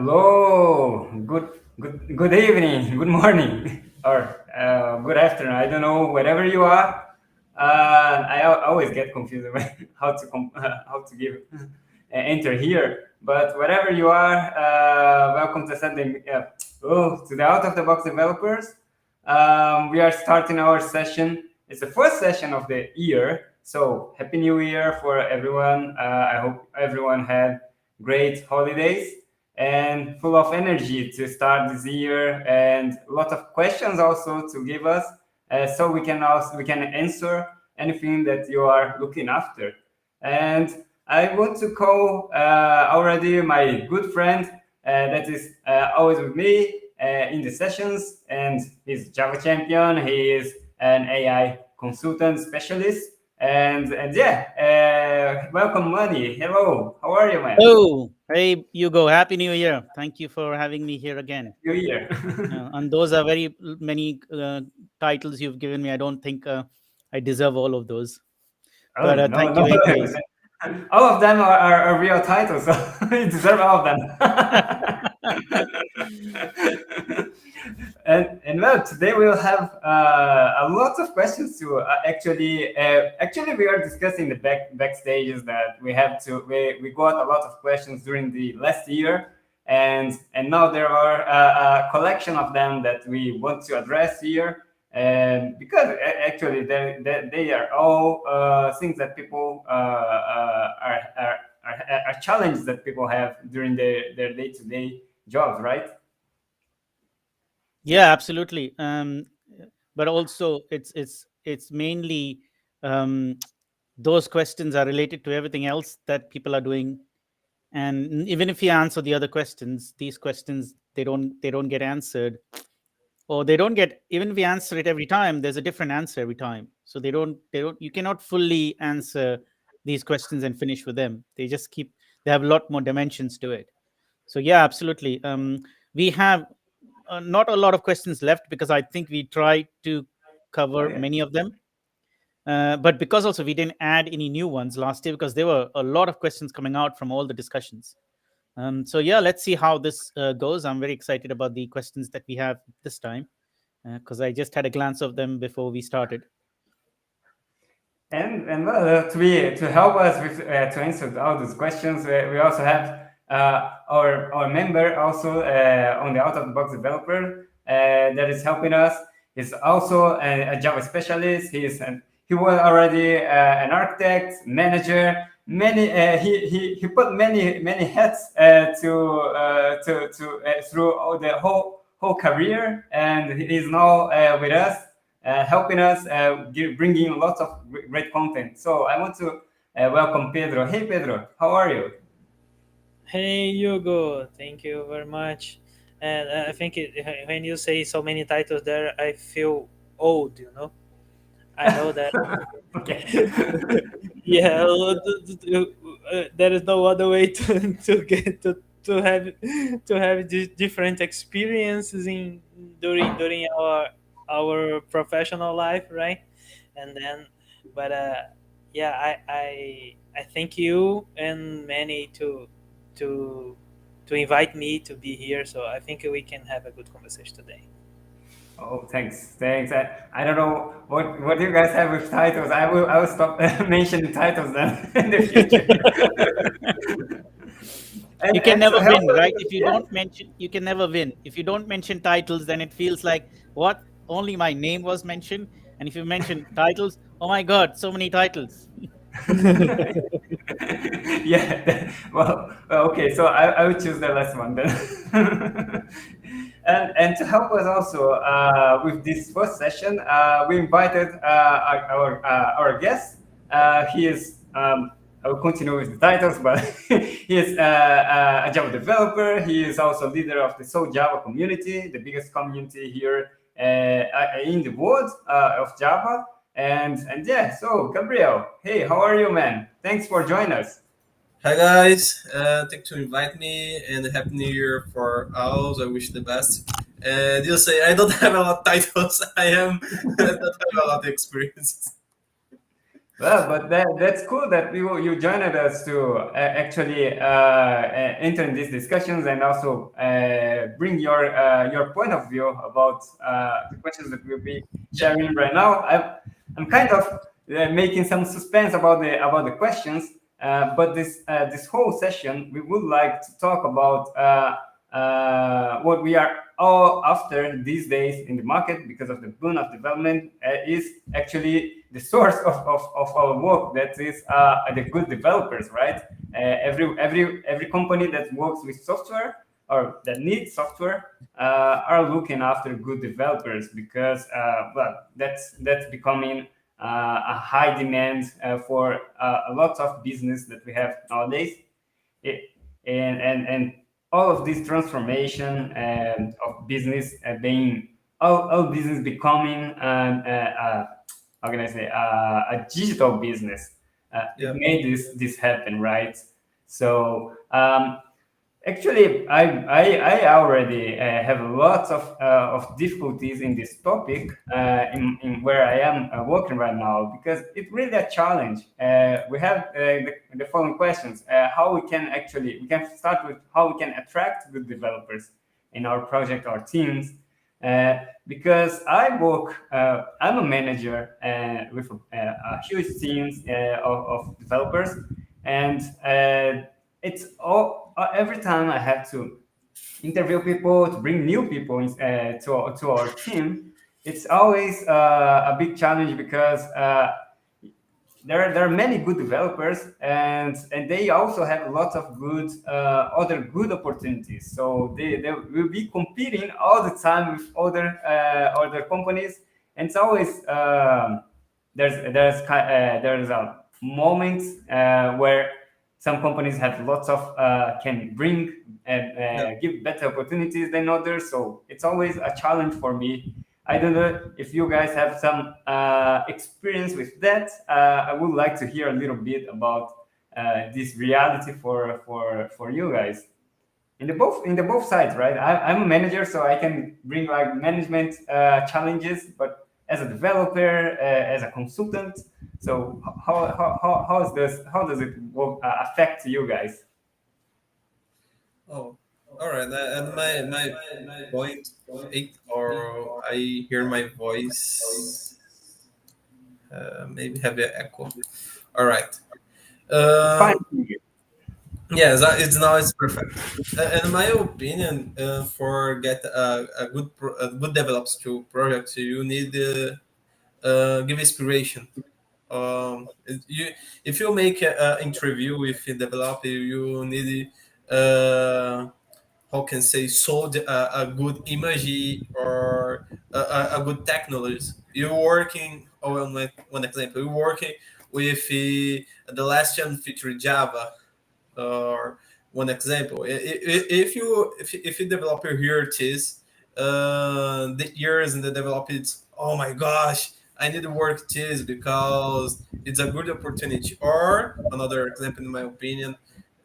Hello, good evening, good morning, or good afternoon. I don't know wherever you are. Always get confused about how to give enter here. But wherever you are, welcome to to the Out of the Box Developers. We are starting our session. It's the first session of the year, so happy New Year for everyone. I hope everyone had great holidays and full of energy to start this year, and a lot of questions also to give us, so we can answer anything that you are looking after. And I want to call already my good friend that is always with me in the sessions, and he's Java champion. He is an AI consultant specialist, and yeah, welcome, Money. Hello, how are you, man? Oh, hey, Hugo. Happy New Year. Thank you for having me here again. New Year. And those are very many titles you've given me. I don't think I deserve all of those. Oh But no, thank no. you anyways. All of them are real titles, so you deserve all of them. And well, today we'll have a lot of questions to actually we are discussing the backstages that we got a lot of questions during the last year, and now there are a collection of them that we want to address here, and because actually they are all things that people are challenges that people have during their day-to-day jobs, right? Yeah, absolutely. But also, it's mainly um, those questions are related to everything else that people are doing. And even if you answer the other questions, these questions they don't get answered, or they don't get, even if we answer it every time, there's a different answer every time. So they don't you cannot fully answer these questions and finish with them. They have a lot more dimensions to it. So yeah, absolutely. We have not a lot of questions left, because I think we tried to Oh cover yeah. many of them. But because also we didn't add any new ones last year, because there were a lot of questions coming out from all the discussions. So yeah, let's see how this goes. I'm very excited about the questions that we have this time, because I just had a glance of them before we started. And well, to help us with to answer all those questions, we also have our member also on the out of the box developer that is helping us. He's also a Java specialist. He was already an architect, manager. He put many hats through all the whole career, and he is now with us, helping us, bringing lots of great content. So I want to welcome Pedro. Hey, Pedro, how are you? Hey Hugo, thank you very much. And I think when you say so many titles there, I feel old. I know that. Okay. Yeah, there is no other way to get to have different experiences in during our professional life, right? And then, but yeah, I thank you and Manny to to invite me to be here. So I think we can have a good conversation today. Oh, thanks. I don't know what you guys have with titles. I will stop mentioning titles then in the future. You can And to never help win, right? us, If you yeah. don't mention, you can never win. If you don't mention titles, then it feels like what? Only my name was mentioned. And if you mention titles, oh my God, so many titles. Yeah. Well, okay. So I will choose the last one then. And to help us also with this first session, we invited our guest. He is. I will continue with the titles, but he is a Java developer. He is also leader of the Soul Java community, the biggest community here in the world of Java. And yeah, so Gabriel, hey, how are you, man? Thanks for joining us. Hi guys, thanks to invite me and happy new year for all. I wish the best. And you say I don't have a lot of titles. I don't have a lot of experience. Well, but that's cool that you joined us to actually enter in these discussions and also bring your point of view about the questions that we'll be sharing right now. I'm kind of making some suspense about the questions, but this whole session we would like to talk about what we are all after these days in the market because of the boom of development is actually the source of our work. That is the good developers, right? Every company that works with software or that needs software are looking after good developers because well, that's becoming a high demand for a lot of business that we have nowadays. It, and all of this transformation of business being all business becoming how can I say a digital business. Yeah. It made this happen, right? So actually, I already have lots of difficulties in this topic in where I am working right now because it's really a challenge. We have the following questions: how we can start with how we can attract good developers in our project or teams. Because I'm a manager with a huge teams of developers, and it's all every time I have to interview people to bring new people to our team. It's always a big challenge because there are many good developers and they also have lots of good other good opportunities. So they will be competing all the time with other companies, and it's always there's a moment where some companies have lots of can bring and give better opportunities than others. So it's always a challenge for me. I don't know if you guys have some experience with that. I would like to hear a little bit about this reality for you guys in the both sides, right? I'm a manager, so I can bring like management challenges, but as a developer, as a consultant. So how does it work, affect you guys? Oh, all right. And my point eight, or I hear my voice. Maybe have an echo. All right. It's fine. Yes, it's now it's perfect. In my opinion, for get a good develops to project, you need give inspiration. You if you make an interview with a developer, you need how can say sold a good image or a good technology. You're working, or one example, you're working with the last gen feature Java, or one example. If you developer here it is, the years in the develop it's, oh my gosh, I need to work this because it's a good opportunity. Or another example, in my opinion,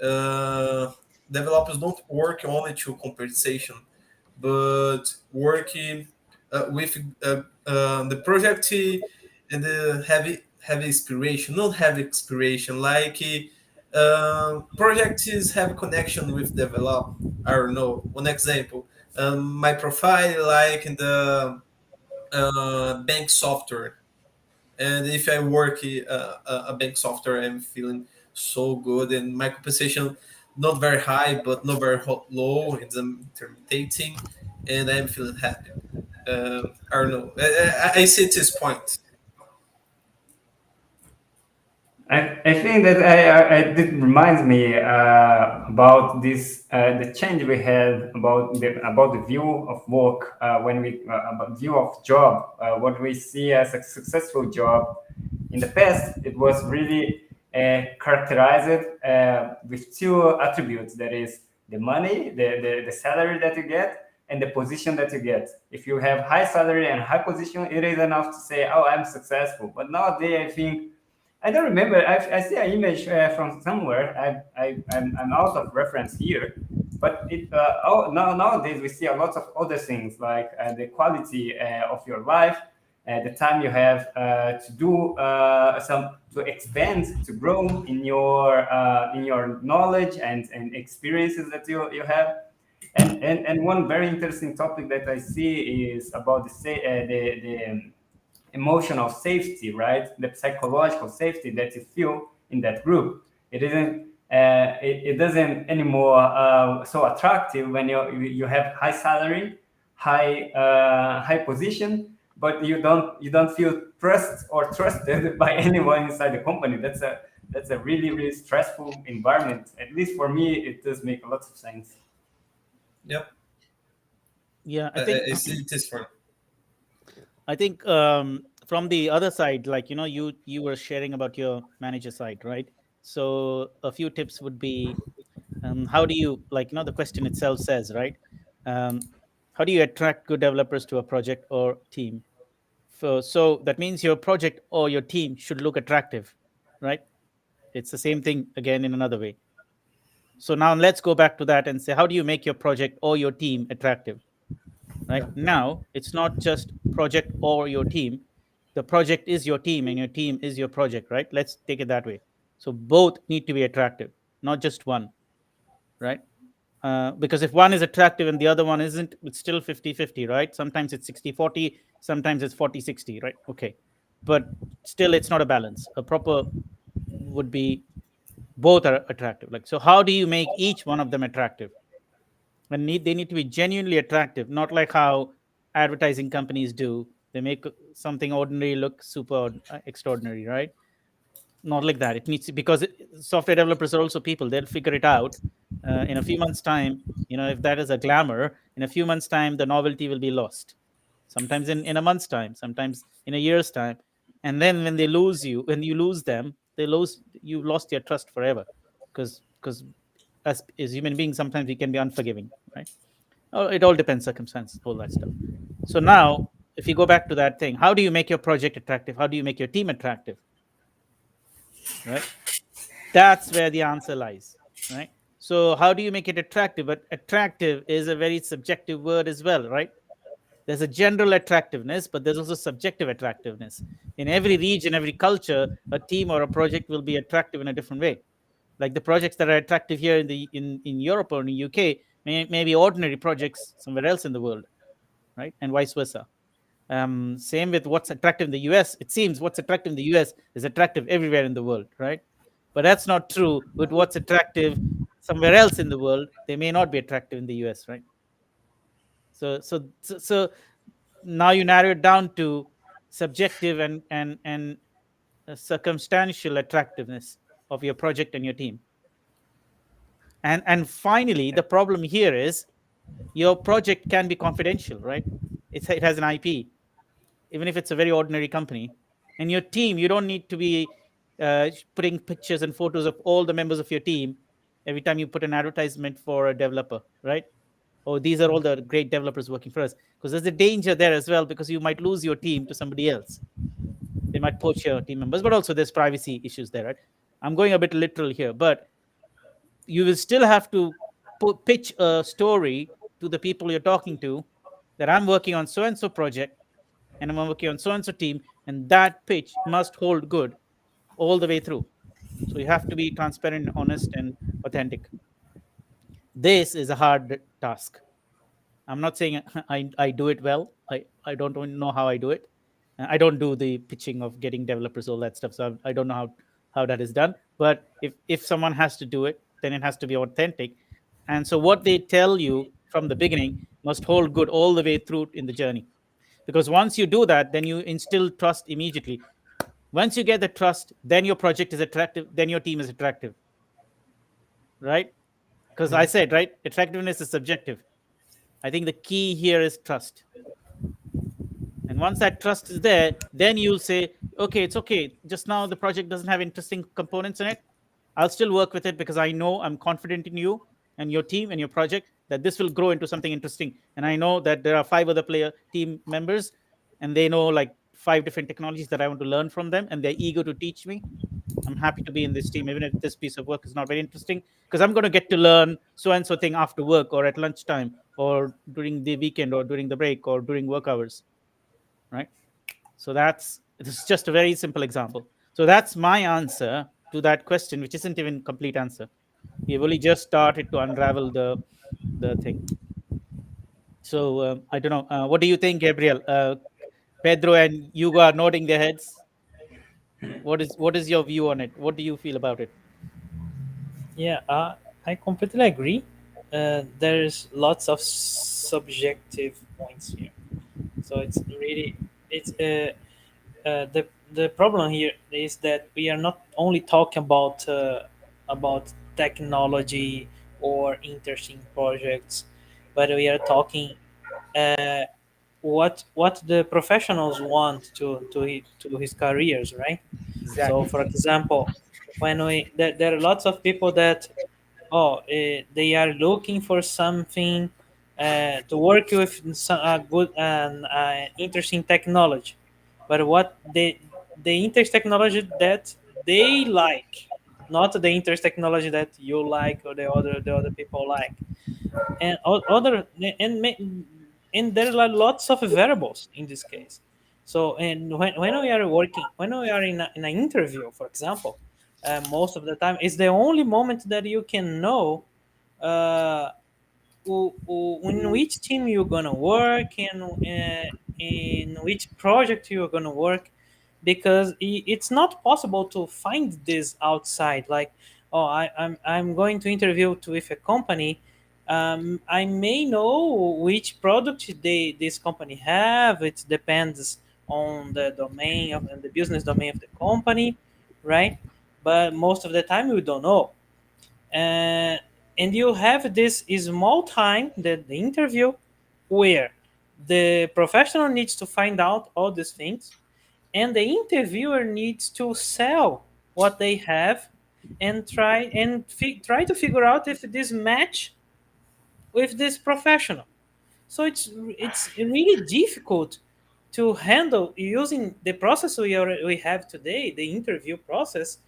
uh, developers don't work only to compensation, but working with the project and the heavy inspiration, not heavy inspiration, like projects have connection with develop. I don't know. One example, my profile like in the bank software, and if I work a bank software, I'm feeling so good, and my compensation not very high, but not very low. It's intermediating, and I'm feeling happy. I don't know. I see this point. I think that it reminds me about this the change we had about the view of work when we about view of job what we see as a successful job. In the past, it was really characterized with two attributes. That is the money, the salary that you get, and the position that you get. If you have high salary and high position, it is enough to say, "Oh, I'm successful." But nowadays, I think I don't remember. I see an image from somewhere. I'm out of reference here, but nowadays we see a lot of other things like the quality of your life, the time you have to do to expand, to grow in your knowledge and experiences that you have. And one very interesting topic that I see is about the emotional safety, right? The psychological safety that you feel in that group. It isn't. It doesn't anymore so attractive when you have high salary, high position, but you don't feel trust or trusted by anyone inside the company. That's a really stressful environment. At least for me, it does make a lot of sense. Yep. Yeah, I See this one. think from the other side, like you were sharing about your manager side, right? So a few tips would be, how do you, like the question itself says, right? Um, how do you attract good developers to a project or team? So that means your project or your team should look attractive, right? It's the same thing again in another way. So now let's go back to that and say, how do you make your project or your team attractive? Right now, it's not just project or your team. The project is your team and your team is your project, right? Let's take it that way. So both need to be attractive, not just one, right? Because if one is attractive and the other one isn't, it's still 50-50, right? Sometimes it's 60-40, sometimes it's 40-60, right? Okay. But still, it's not a balance. A proper would be both are attractive. Like, so how do you make each one of them attractive? And they need to be genuinely attractive, not like how advertising companies do. They make something ordinary look super extraordinary, right? Not like that. It needs to, because software developers are also people. They'll figure it out in a few months' time. If that is a glamour, in a few months' time, the novelty will be lost. Sometimes in a month's time, sometimes in a year's time. And then when when you lose them, you lost their trust forever. Because as human beings, sometimes we can be unforgiving, right? Oh, it all depends, circumstance, all that stuff. So now, if you go back to that thing, how do you make your project attractive? How do you make your team attractive? Right? That's where the answer lies, right? So how do you make it attractive? But attractive is a very subjective word as well, right? There's a general attractiveness, but there's also subjective attractiveness. In every region, every culture, a team or a project will be attractive in a different way. Like the projects that are attractive here in Europe or in the UK may be ordinary projects somewhere else in the world, right? And vice versa. Same with what's attractive in the US. It seems what's attractive in the US is attractive everywhere in the world, right? But that's not true with what's attractive somewhere else in the world. They may not be attractive in the US, right? So now you narrow it down to subjective and circumstantial attractiveness of your project and your team. And finally, the problem here is your project can be confidential, right? It has an IP, even if it's a very ordinary company. And your team, you don't need to be putting pictures and photos of all the members of your team every time you put an advertisement for a developer, right? Oh, these are all the great developers working for us. Because there's a danger there as well, because you might lose your team to somebody else. They might poach your team members, but also there's privacy issues there, right? I'm going a bit literal here, but you will still have to pitch a story to the people you're talking to that I'm working on so and so project and I'm working on so and so team, and that pitch must hold good all the way through. So you have to be transparent, honest, and authentic. This is a hard task. I'm not saying I do it well. I don't know how I do it. I don't do the pitching of getting developers, all that stuff. So I don't know how that is done. But if someone has to do it, then it has to be authentic. And so what they tell you from the beginning must hold good all the way through in the journey. Because once you do that, then you instill trust immediately. Once you get the trust, then your project is attractive, then your team is attractive. Right? Because I said, right, attractiveness is subjective. I think the key here is trust. And once that trust is there, then you'll say, okay, it's okay. Just now the project doesn't have interesting components in it. I'll still work with it because I know I'm confident in you and your team and your project that this will grow into something interesting. And I know that there are 5 other team members, and they know like 5 different technologies that I want to learn from them, and they're eager to teach me. I'm happy to be in this team, even if this piece of work is not very interesting, because I'm going to get to learn so and so thing after work or at lunchtime or during the weekend or during the break or during work hours, right? So this is just a very simple example. So that's my answer to that question, which isn't even complete answer. We've only just started to unravel the thing. So I don't know. What do you think, Gabriel? Pedro and Hugo are nodding their heads. What is your view on it? What do you feel about it? Yeah, I completely agree. There's lots of subjective points here, so it's the problem here is that we are not only talking about technology or interesting projects, but we are talking uh, what the professionals want to his careers, right? So, Exactly. for example, when there are lots of people that they are looking for something to work with some good and interesting technology, but what the interest technology that they like, not the interest technology that you like or the other people like, and other and there are lots of variables in this case. So, and when we are working, when we are in an interview, for example, most of the time it's the only moment that you can know uh, in which team you're gonna work and in which project you're gonna work, because it's not possible to find this outside. Like, oh, I'm going to interview with a company. I may know which product this company have. It depends on the domain of and the business domain of the company, right? But most of the time we don't know. uh, and you have this small time, the interview, where the professional needs to find out all these things, and the interviewer needs to sell what they have and try to figure out if this match with this professional. So it's really difficult to handle using the process we have today, the interview process,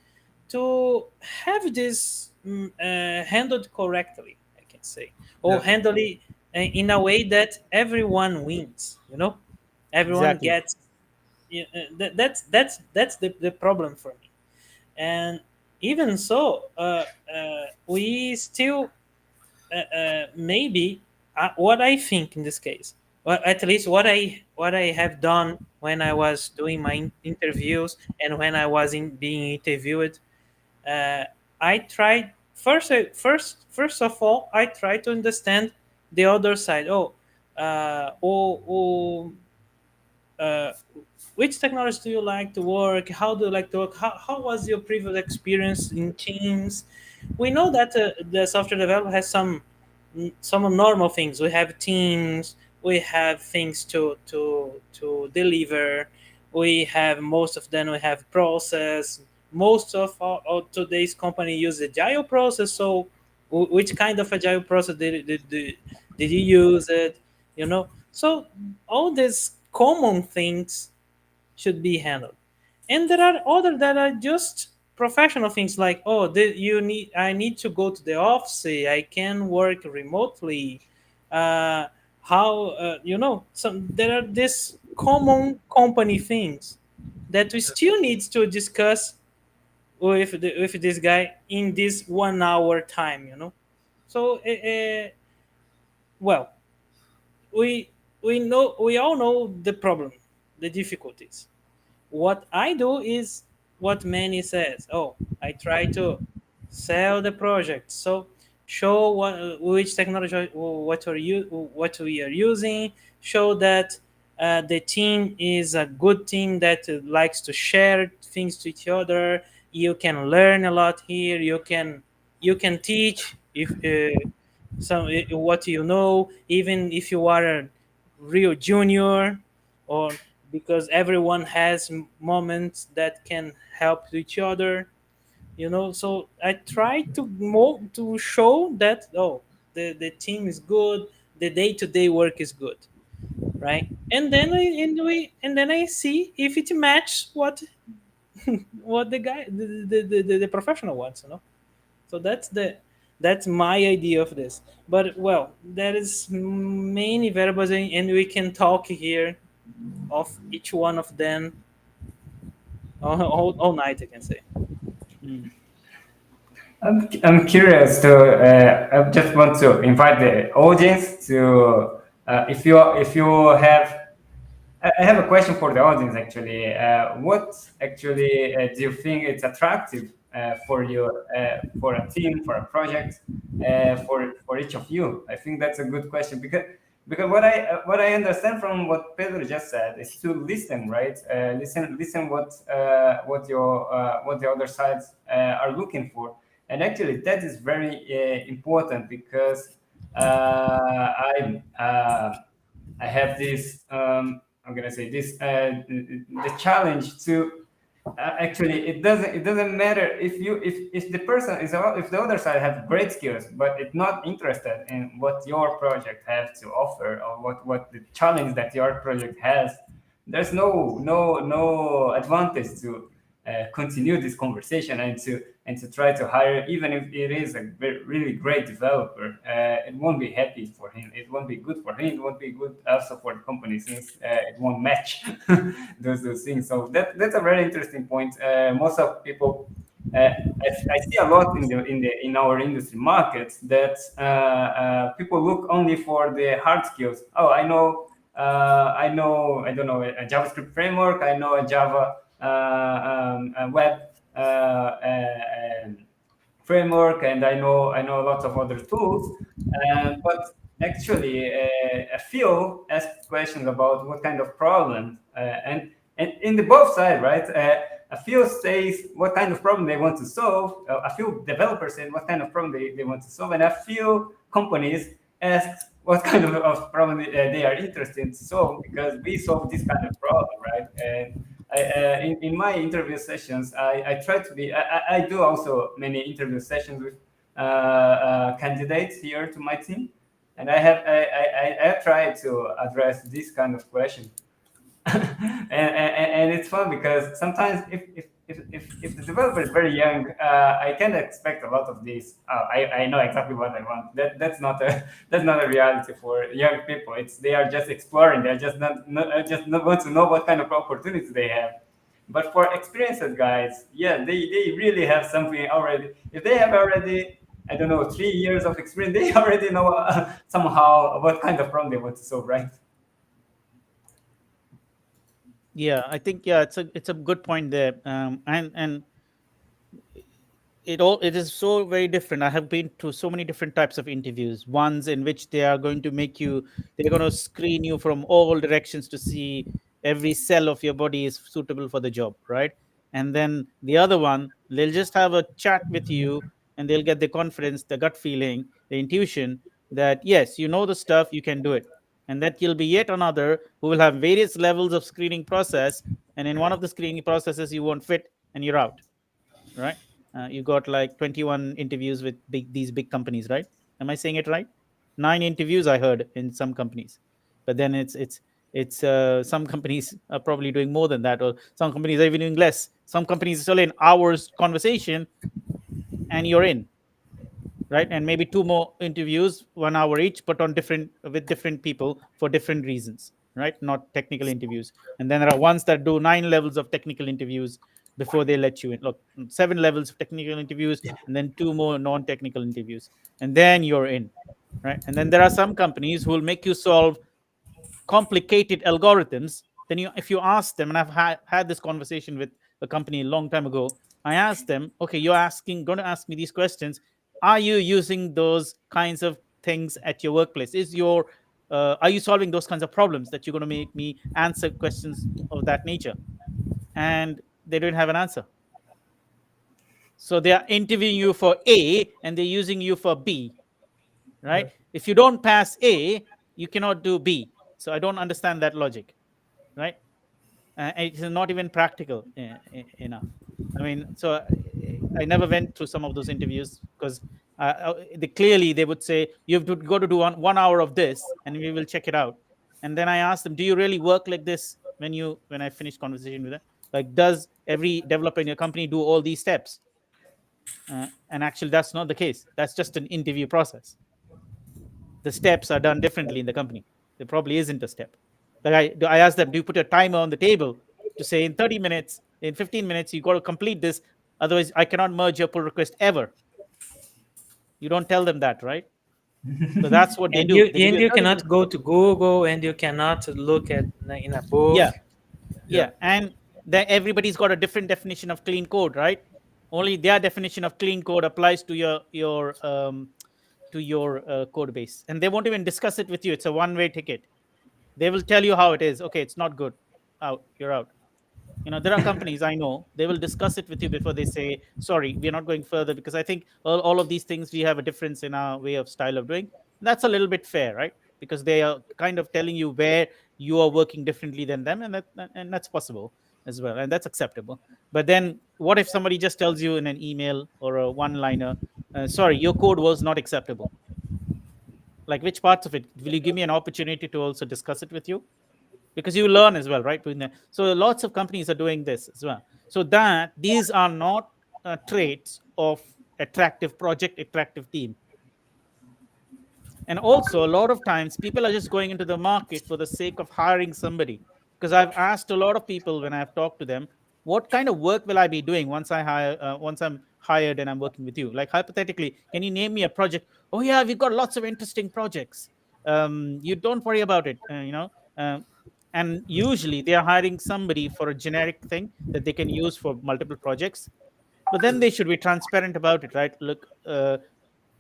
to have this handled correctly, I can say, or Yeah. handle it in a way that everyone wins. Everyone Exactly. gets. That's the problem for me. And even so, we still maybe what I think in this case, well, at least what I have done when I was doing my interviews and when I was being interviewed, uh, I tried first of all I try to understand the other side. Uh, which technology do you like to work? How do you like to work? How was your previous experience in teams? We know that the software developer has some normal things. We have teams. We have things to deliver. We have most of them. We have process. Most of today's company use agile process. So, which kind of agile process did you use it? So all these common things should be handled. And there are other that are just professional things like, I need to go to the office, I can work remotely. How some there are these common company things that we still need to discuss with this guy in this 1 hour time. So well, we all know the problem, the difficulties. What I do is what Manny says. Oh, I try to sell the project. So show which technology what we are using. Show that the team is a good team that likes to share things to each other. You can learn a lot here. You can teach if what you know, even if you are a real junior, or because everyone has moments that can help each other. So I try to show that, the team is good, the day-to-day work is good, right? And then I see if it matches what the guy the professional wants. So that's my idea of this. But well, there is many variables, and we can talk here of each one of them all night, I can say. I'm curious to. I just want to invite the audience to. If you have, I have a question for the audience actually. What actually do you think it's attractive for you, for a team, for a project, for each of you? I think that's a good question because what I understand from what Pedro just said is to listen, right? Listen what the other sides are looking for, and actually that is very important because I have this I'm gonna say this the challenge to actually it doesn't matter if the person is if the other side have great skills but it's not interested in what your project has to offer or what the challenge that your project has. There's no advantage to continue this conversation and to try to hire, even if it is a really great developer. It won't be happy for him. It won't be good for him. It won't be good also for the company since it won't match those things. So that's a very interesting point. Most of people. I see a lot in our industry markets that people look only for the hard skills. Oh, I don't know a JavaScript framework. I know a Java a web framework, and I know lots of other tools. But actually, a few ask questions about what kind of problem, and in the both side, right? A few says what kind of problem they want to solve. A few developers say what kind of problem they want to solve, and a few companies ask what kind of problem they are interested to solve because we solve this kind of problem, right? And in my interview sessions, I try to be. I do also many interview sessions with candidates here to my team, and I have tried to address this kind of question. And it's fun because sometimes if the developer is very young, I can't expect a lot of this. I know exactly what I want. That's not a that's not a reality for young people. It's they are just exploring. They're just not want to know what kind of opportunities they have. But for experienced guys, yeah, they really have something already. If they have already, I don't know, 3 years of experience, they already know somehow what kind of problem they want to solve, right? Yeah, I think it's a good point there, and it is so very different. I have been to so many different types of interviews. Ones in which they are going to they're going to screen you from all directions to see every cell of your body is suitable for the job, right? And then the other one, they'll just have a chat with you, and they'll get the confidence, the gut feeling, the intuition that yes, you know the stuff, you can do it. And that you'll be yet another who will have various levels of screening process, and in one of the screening processes you won't fit, and you're out, right? You got like 21 interviews with these big companies, right? Am I saying it right? 9 interviews I heard in some companies, but then it's some companies are probably doing more than that, or some companies are even doing less. Some companies are still in hours conversation, and you're in, right? And maybe 2 more interviews, 1 hour each, but on different with different people for different reasons, right? Not technical interviews. And then there are ones that do 9 levels of technical interviews before they let you in. Look, 7 levels of technical interviews, and then 2 more non-technical interviews, and then you're in, right? And then there are some companies who will make you solve complicated algorithms. Then if you ask them, and I've had this conversation with a company a long time ago, I asked them, okay, you're going to ask me these questions. Are you using those kinds of things at your workplace? Are you solving those kinds of problems that you're going to make me answer questions of that nature? And they don't have an answer. So they are interviewing you for A, and they're using you for B, right? If you don't pass A, you cannot do B. So I don't understand that logic, right? It is not even practical enough. I mean, so I never went through some of those interviews because clearly they would say you have to go to do 1 hour of this, and we will check it out. And then I asked them, do you really work like this? When I finished conversation with them, like, does every developer in your company do all these steps? And actually, that's not the case. That's just an interview process. The steps are done differently in the company. There probably isn't a step. Like I asked them, do you put a timer on the table to say in 30 minutes, in 15 minutes, you got to complete this. Otherwise, I cannot merge your pull request ever. You don't tell them that, right? So that's what they And do. you They give and you a you 30 cannot minute. go to Google, and you cannot look at in a book. Yeah. Yeah. And then everybody's got a different definition of clean code, right? Only their definition of clean code applies to your code base, and they won't even discuss it with you. It's a one-way ticket. They will tell you how it is. Okay, it's not good. Out. You're out. There are companies I know, they will discuss it with you before they say, sorry, we're not going further because I think all of these things, we have a difference in our way of style of doing. That's a little bit fair, right? Because they are kind of telling you where you are working differently than them, and that's possible as well, and that's acceptable. But then what if somebody just tells you in an email or a one liner, sorry, your code was not acceptable? Like, which parts of it will you give me an opportunity to also discuss it with you? Because you learn as well, right? So lots of companies are doing this as well. So that these are not traits of attractive project, attractive team. And also, a lot of times people are just going into the market for the sake of hiring somebody. Because I've asked a lot of people when I've talked to them, what kind of work will I be doing once I'm hired and I'm working with you? Like, hypothetically, can you name me a project? Oh yeah, we've got lots of interesting projects. You don't worry about it. And usually they are hiring somebody for a generic thing that they can use for multiple projects. But then they should be transparent about it, right? Look,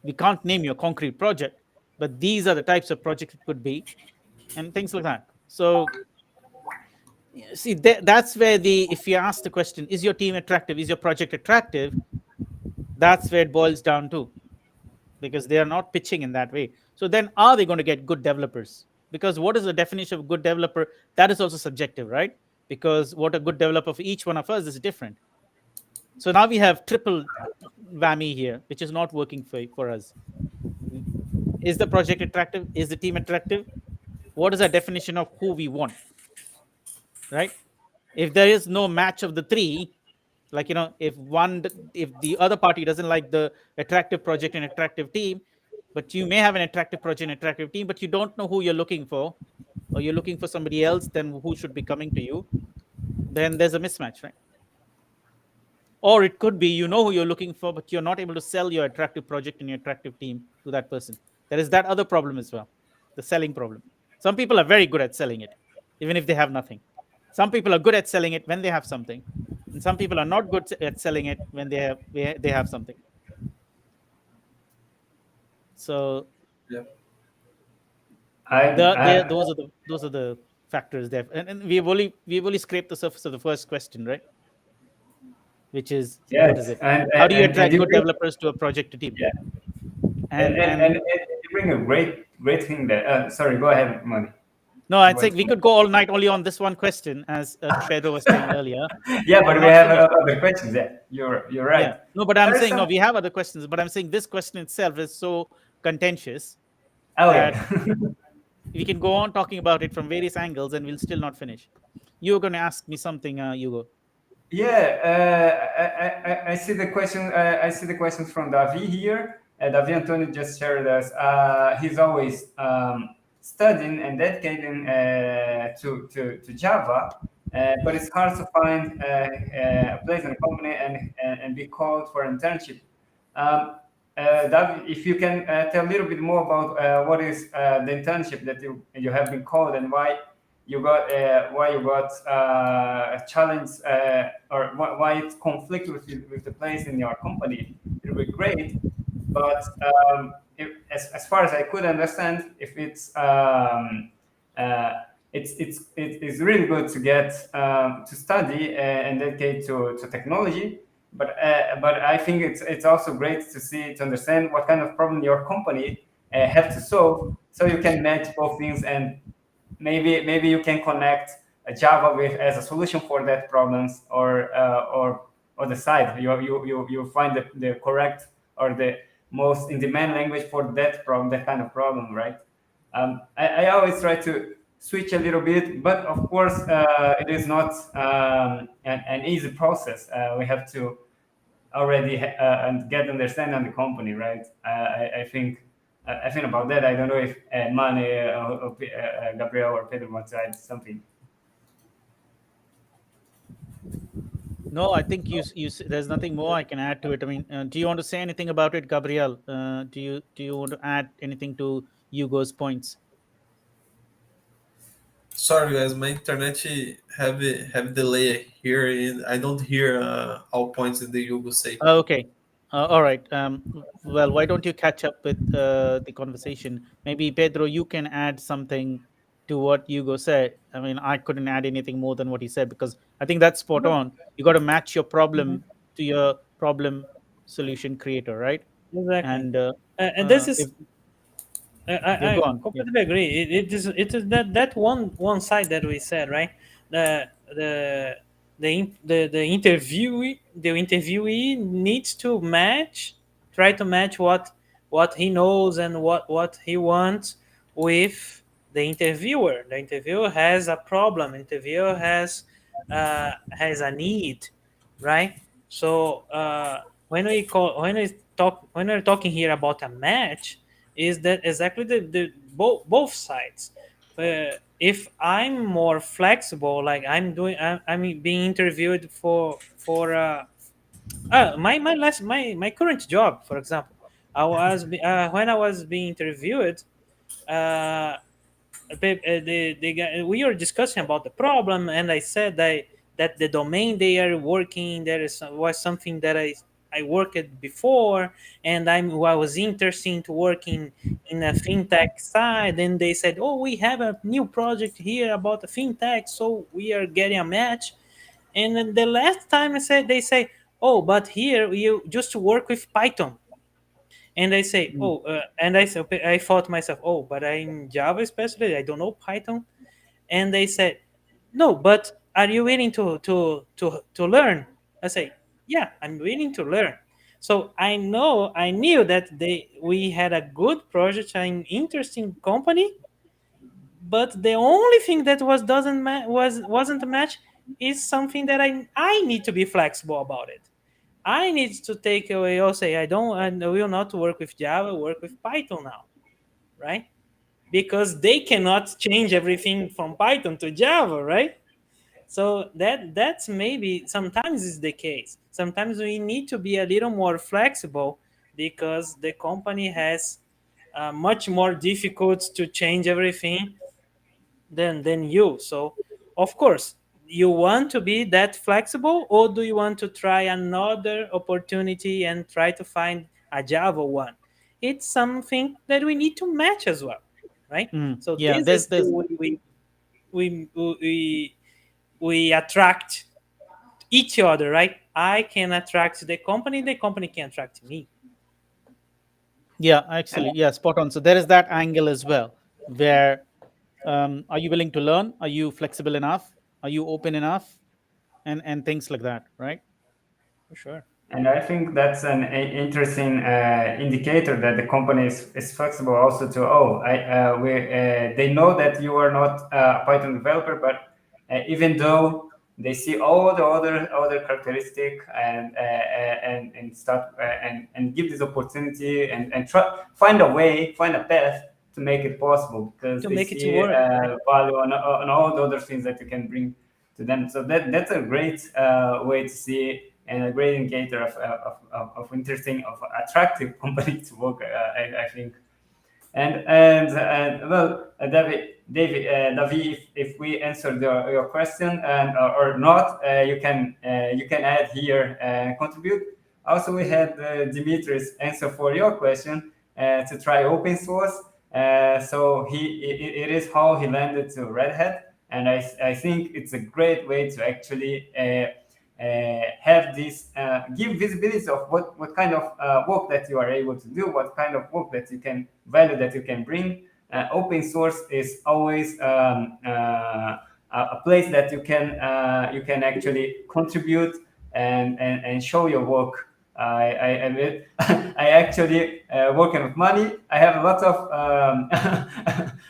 we can't name your concrete project, but these are the types of projects it could be, and things like that. So see, that's where if you ask the question, is your team attractive, is your project attractive, that's where it boils down to, because they are not pitching in that way. So then, are they going to get good developers? Because what is the definition of good developer? That is also subjective, right? Because what a good developer for each one of us is different. So now we have triple whammy here, which is not working for us. Is the project attractive? Is the team attractive? What is our definition of who we want? Right? If there is no match of the three, like, if the other party doesn't like the attractive project and attractive team, but you may have an attractive project and attractive team, but you don't know who you're looking for, or you're looking for somebody else, then who should be coming to you, then there's a mismatch, right? Or it could be you know who you're looking for, but you're not able to sell your attractive project and your attractive team to that person. There is that other problem as well, the selling problem. Some people are very good at selling it, even if they have nothing. Some people are good at selling it when they have something, and some people are not good at selling it when they have something. So Yeah. those are the factors there, and we've only scraped the surface of the first question, right? Which is, Yes, what is it? and How do you and attract you good bring, developers to a project team? yeah, And and you bring a great thing there. Sorry, go ahead, Moni. no, I'd say we could go all night only on this one question, as Pedro was saying earlier. Yeah, We're but we not have finished. other questions. Yeah, you're right. Yeah, no, but I'm There is saying no. some. We have other questions, but I'm saying this question itself is so contentious Oh that yeah. we can go on talking about it from various angles, and we'll still not finish. You're going to ask me something, Hugo. Yeah, I see the question. I see the questions from Davi here. Davi Antonio just shared us. He's always studying and dedicating to Java, but it's hard to find a place in a company and be called for an internship. Davi, if you can tell a little bit more about what is the internship that you have been called and why you got a challenge or why it conflict with the place in your company, it would be great. But as far as I could understand, if it's really good to get to study and dedicate to technology, but I think it's also great to understand what kind of problem your company have to solve, so you can match both things, and maybe you can connect Java with as a solution for that problems, or the side you find the correct or the most in demand language for that problem, that kind of problem, right? I always try to switch a little bit, but of course it is not an easy process. We have to already and get understanding on the company, right? I think I think about that. I don't know if Mane, Gabriel, or Pedro want to add something. No, I think there's nothing more I can add to it. I mean, do you want to say anything about it, Gabriel? Do you want to add anything to Hugo's points? Sorry, guys, my internet have delay here, and I don't hear all points that the Hugo say. Oh, okay. All right. Well, why don't you catch up with the conversation? Maybe Pedro, you can add something to what Hugo said. I mean, I couldn't add anything more than what he said because I think that's spot on. You got to match your problem to your problem solution creator, right? Exactly. And And this if is I go on, yeah. completely agree. It is that one side that we said, right? The the the interviewee needs to try to match what he knows and what he wants with the interviewer. The interviewer has a problem. Interviewer has a need, right? So when we're talking here about a match, is that exactly the both sides. If I'm more flexible, like I'm being interviewed for my current job, for example. When I was being interviewed, uh, the guy, we were discussing about the problem, and I said that the domain they are working was something that I worked before, and I was interested to working in a fintech side. And they said, "Oh, we have a new project here about the fintech, so we are getting a match." And then the last time they say, "Oh, but here you just work with Python." And I say, Mm. "Oh," and I thought to myself, "Oh, but I'm Java specialist. I don't know Python." And they said, "No, but are you willing to learn?" I say, "Yeah, I'm willing to learn." So I knew that we had a good project, an interesting company, but the only thing that wasn't a match is something that I need to be flexible about it. I need to take away or say I will not work with Java, work with Python now, right? Because they cannot change everything from Python to Java, right? So that's maybe sometimes is the case. Sometimes we need to be a little more flexible because the company has much more difficult to change everything than you. So of course you want to be that flexible, or do you want to try another opportunity and try to find a Java one? It's something that we need to match as well, right? So Yeah, this is the way we attract each other, right? I can attract the company can attract me. yeah, actually, yeah, spot on. So there is that angle as well, where are you willing to learn? Are you flexible enough? Are you open enough? And things like that, right? For sure. And I think that's an interesting indicator that the company is flexible also to, they know that you are not a Python developer, but even though they see all the other characteristic and start and give this opportunity and try find a path to make it possible because To they make it see work, right? value on all the other things that you can bring to them. So that's a great way to see and a great indicator of interesting, of attractive company to work. I think. And well, David, if we answered your question and or not, you can add here and contribute. Also, we had Dimitri's answer for your question to try open source. So it is how he landed to Red Hat, and I think it's a great way to actually have this give visibility of what kind of work that you are able to do, what kind of work that you can value that you can bring. Open source is always a place that you can actually contribute and show your work. I actually working with money. I have a lot of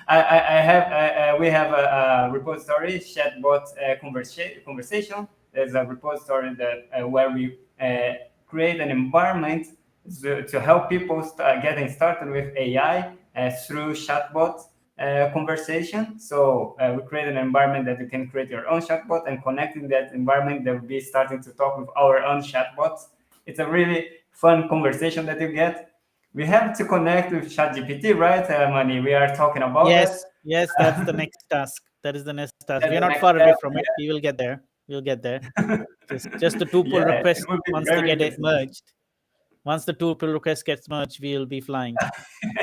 I have we have a repository chatbot conversation. There's a repository that where we create an environment to help people getting started with AI through chatbot conversation. So we create an environment that you can create your own chatbot, and connecting that environment, they will be starting to talk with our own chatbots. It's a really fun conversation that you get. We have to connect with ChatGPT, right, Mani? We are talking about Yes, that. yes, that's the next task. That is the next task. That's We are the not next far away step. from it. We will get there. We'll get there. Just the two pull Yeah, it request. will be Once they very get it interesting. merged, once the two pull request gets merged, we'll be flying.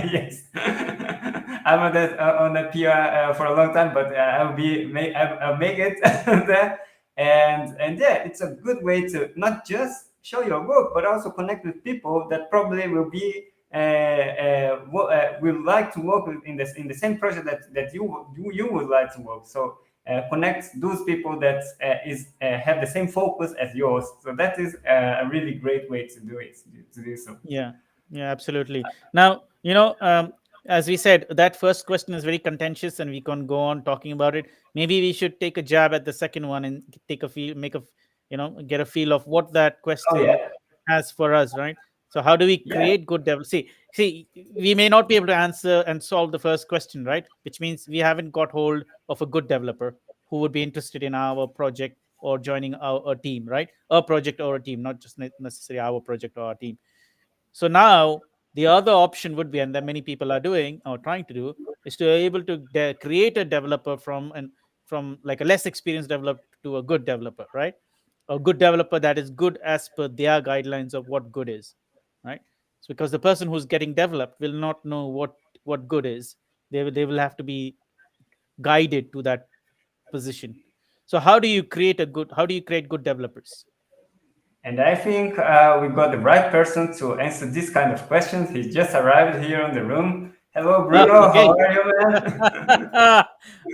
Yes, I'm on that PR for a long time, but I'll make it there. And yeah, it's a good way to not just show your work, but also connect with people that probably will be will like to work in the same project that you would like to work. So connect those people that have the same focus as yours. So that is a really great way to do it, to do so. Yeah, yeah, absolutely. Now, as we said, that first question is very contentious, and we can go on talking about it. Maybe we should take a jab at the second one and take a feel, get a feel of what that Oh question yeah. has for us, right? So, how do we Yeah. create good developers? See, we may not be able to answer and solve the first question, right? Which means we haven't got hold of a good developer who would be interested in our project or joining our team, right? A project or a team, not just necessarily our project or our team. So now the other option would be, and that many people are doing or trying to do, is to be able to create a developer from like a less experienced developer to a good developer, right? A good developer that is good as per their guidelines of what good is, right? So because the person who's getting developed will not know what good is, they will have to be guided to that position. So how do you create good developers? And I think we got the right person to answer this kind of questions. He just arrived here in the room. Hello, Bruno. Okay. How are you, man?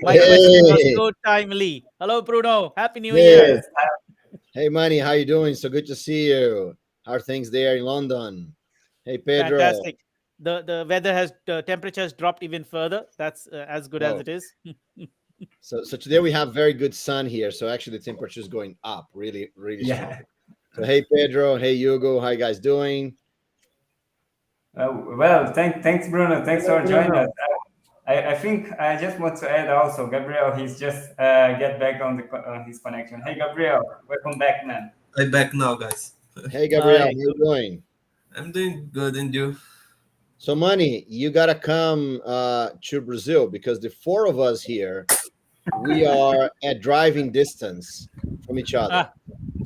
My question was Hey, so timely. Hello, Bruno. Happy New yes. Year. Hey, Manny, how you doing? So good to see you. How are things there in London? Hey, Pedro. Fantastic. The temperature has dropped even further. That's as good as Oh, it is. so today we have very good sun here. So actually, the temperature is going up, really, really strong. Yeah. So hey, Pedro. Hey, Hugo. How you guys doing? Well, thanks, Bruno. Thanks for joining us. I think I just want to add also, Gabriel. He's just get back on his connection. Hey, Gabriel, welcome back, man. I'm back now, guys. Hey, Gabriel. How Hi. you doing? I'm doing good, and you? So, Manny, you gotta come to Brazil because the four of us here, we are at driving distance from each other, Ah,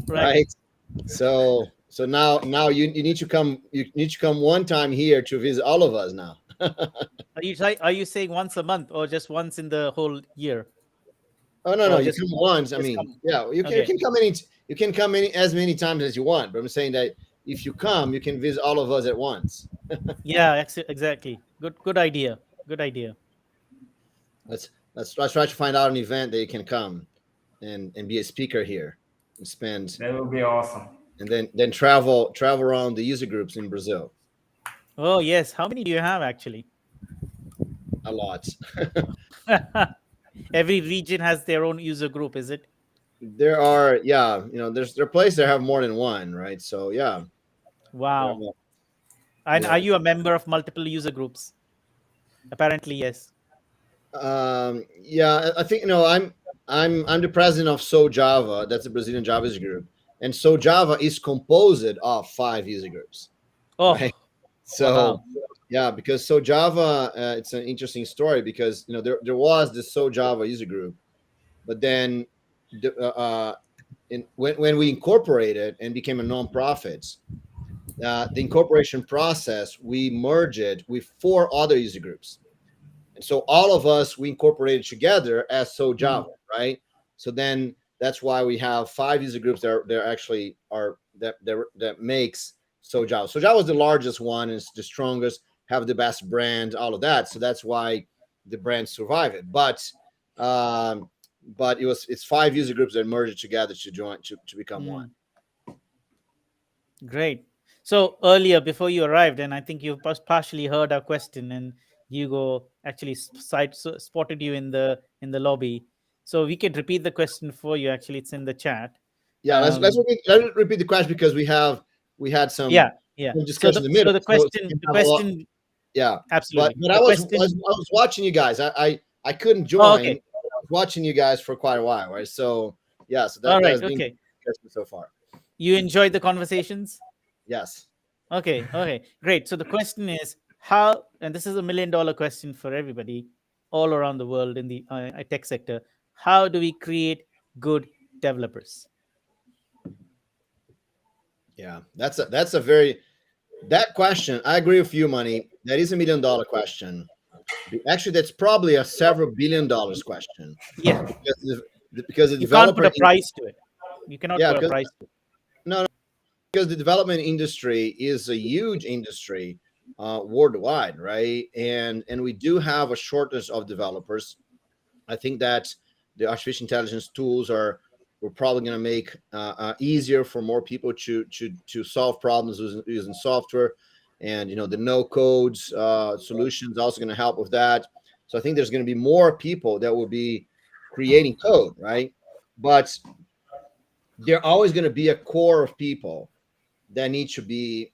right. right? So now you need to come. You need to come one time here to visit all of us now. Are you saying once a month or just once in the whole year? Oh no, Or you just come once. I just mean, come? yeah, you Okay. can come any. You can come as many times as you want. But I'm saying that if you come, you can visit all of us at once. Yeah, exactly. Good idea. Good idea. Let's try to find out an event that you can come and be a speaker here and spend That will be awesome. and then travel around the user groups in Brazil Oh yes. How many do you have actually? a lot. Every region has their own user group, is it? There are there are places that have more than one, right? So yeah, there Wow. are- And yeah. are you a member of multiple user groups? Apparently, yes. Yeah, I think I'm the president of So Java. That's a Brazilian Java user group, and So Java is composed of 5 user groups. Oh, Right. So wow. yeah, because So Java, it's an interesting story because there was the So Java user group, but then when we incorporated and became a nonprofit, the incorporation process we merged it with 4 other user groups. And so all of us we incorporated together as So Java, right? So then that's why we have 5 user groups that actually are that makes So Java. So Java is the largest one, it's the strongest, have the best brand, all of that. So that's why the brand survived it. But it's 5 user groups that merged together to become one. Great. So earlier, before you arrived, and I think you partially heard our question, and Hugo actually spotted you in the lobby. So we can repeat the question for you. Actually, it's in the chat. Yeah, let's repeat the question because we had some Yeah. Yeah. some discussion in the middle. So the So question, you the can have a lot- question, yeah. absolutely. But The I was question, watching you guys. I couldn't join. Oh, okay. I was watching you guys for quite a while, right? So yeah, so All that right, has been okay. good so far. You enjoyed the conversations? Yes. Okay, great. So the question is how, and this is $1 million question for everybody all around the world in the tech sector. How do we create good developers? Yeah, that's a very that question. I agree with you, Money. That is $1 million question. Actually, that's probably a several $billion question Yeah, because the you can't developer put a price to it. You cannot yeah put a price to it. no, because the development industry is a huge industry worldwide, right? And we do have a shortage of developers. I think that the artificial intelligence tools we're probably going to make easier for more people to solve problems using software, and the no codes solutions also going to help with that. So I think there's going to be more people that will be creating code, right? But there always going to be a core of people that need to be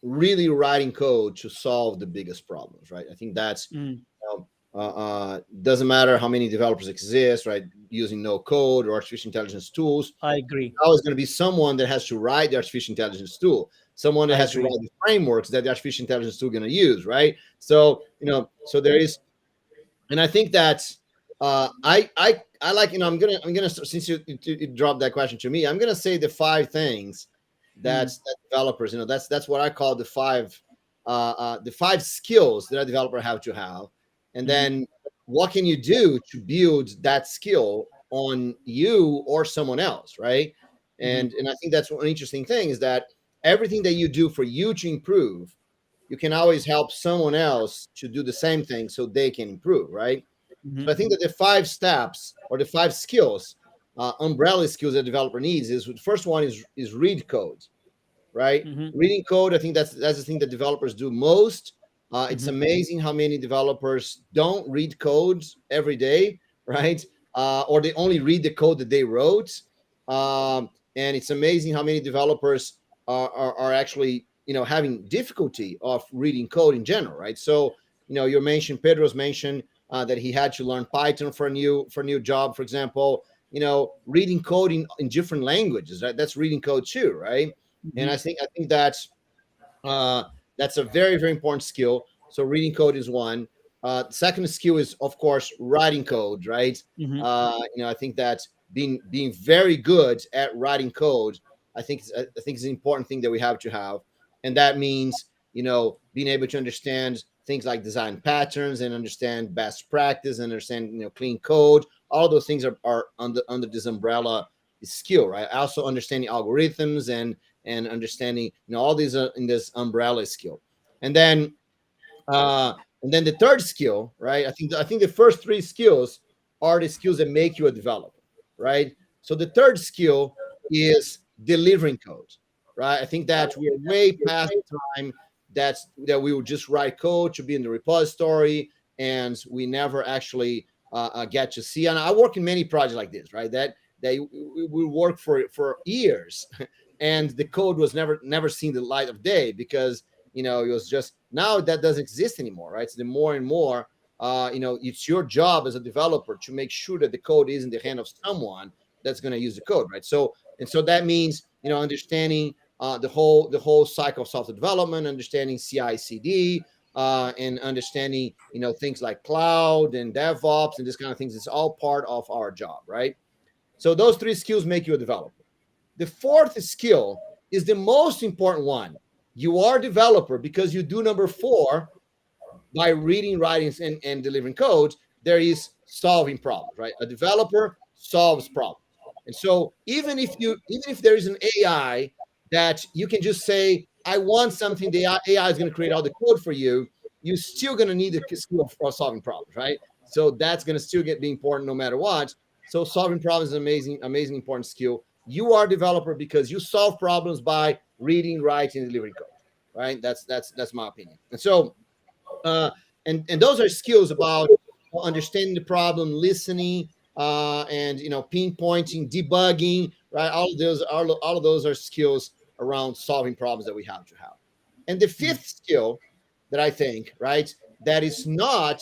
really writing code to solve the biggest problems, right? I think that's doesn't matter how many developers exist, right? Using no code or artificial intelligence tools, I agree. always going to be someone that has to write the artificial intelligence tool, someone that has to write the frameworks that the artificial intelligence tool going to use, right? So so there is, and I think that I like I'm gonna since you dropped that question to me, I'm gonna say the 5 things that developers, that's what I call the 5 skills that a developer have to have, and then what can you do to build that skill on you or someone else, right? And I think that's one interesting thing is that everything that you do for you to improve, you can always help someone else to do the same thing so they can improve, right? So I think that the 5 steps or the 5 skills, umbrella skills that a developer needs is the first one is read code, right? Reading code, I think that's the thing that developers do most. It's amazing how many developers don't read codes every day, right? Or they only read the code that they wrote. And it's amazing how many developers are actually having difficulty of reading code in general, right? So Pedro's mentioned that he had to learn Python for a new job, for example. Reading code in different languages, right? That's reading code too, right? And I think that's a very, very important skill. So reading code is one. Second skill is, of course, writing code, right? I think that being very good at writing code, I think is an important thing that we have to have, and that means being able to understand things like design patterns and understand best practice and understand clean code. All those things are under this umbrella skill, right? Also understanding algorithms and understanding all these are in this umbrella skill. And then the third skill, right? I think the first 3 skills are the skills that make you a developer, right? So the third skill is delivering code, right? I think that we are way past the time that we would just write code to be in the repository and we never actually get to see. And I work in many projects like this, right? That we work for years and the code was never seen the light of day because it was just, now that doesn't exist anymore, right? So the more and more it's your job as a developer to make sure that the code is in the hand of someone that's going to use the code, right? So that means understanding the whole cycle of software development, understanding CI/CD, and understanding things like cloud and DevOps and this kind of things. It's all part of our job, right? So those 3 skills make you a developer. The fourth skill is the most important one. You are a developer because you do number 4 by reading, writing, and delivering code. There is solving problems, right? A developer solves problems. And so even if there is an AI that you can just say, I want something, the AI is going to create all the code for you, you're still going to need the skill of solving problems, right? So that's going to still be important no matter what. So solving problems is an amazing, important skill. You are a developer because you solve problems by reading, writing, and delivering code, right? That's my opinion. And so, and those are skills about understanding the problem, listening, and pinpointing, debugging, right? All of those are skills around solving problems that we have to have. And the fifth skill that I think, right, that is not,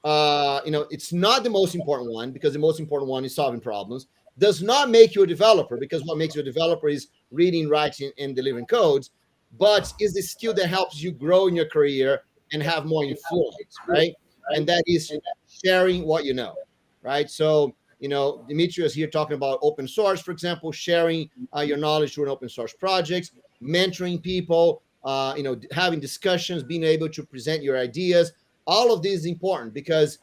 it's not the most important one, because the most important one is solving problems. Does not make you a developer, because what makes you a developer is reading, writing, and delivering codes, but is the skill that helps you grow in your career and have more influence, right? And that is sharing what you know, right? So, Demetrius here talking about open source, for example, sharing your knowledge through an open source project, mentoring people, having discussions, being able to present your ideas. All of this is important, because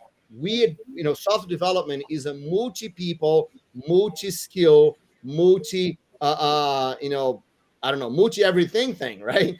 software development is a multi-people, multi-skill, multi-everything thing, right?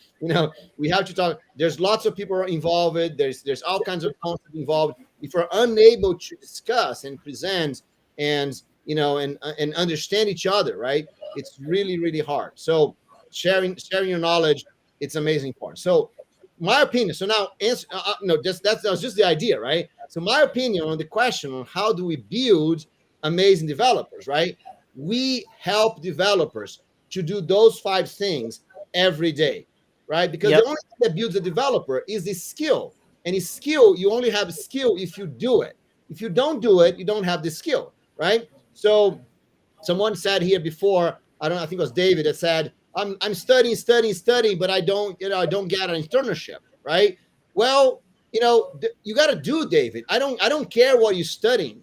We have to talk. There's lots of people involved. There's all kinds of concepts involved. If we're unable to discuss and present and and understand each other, right, it's really, really hard. So sharing your knowledge, it's amazing important. So my opinion. So now, answer. That was just the idea, right? So my opinion on the question on how do we build amazing developers, right? We help developers to do those 5 things every day, right? Because Yep. the only thing that builds a developer is the skill. And his skill, you only have a skill if you do it. If you don't do it, you don't have the skill, right? So someone said here before, I think it was David, that said, I'm studying, but I don't get an internship, right? Well, you got to do, David. I don't care what you're studying.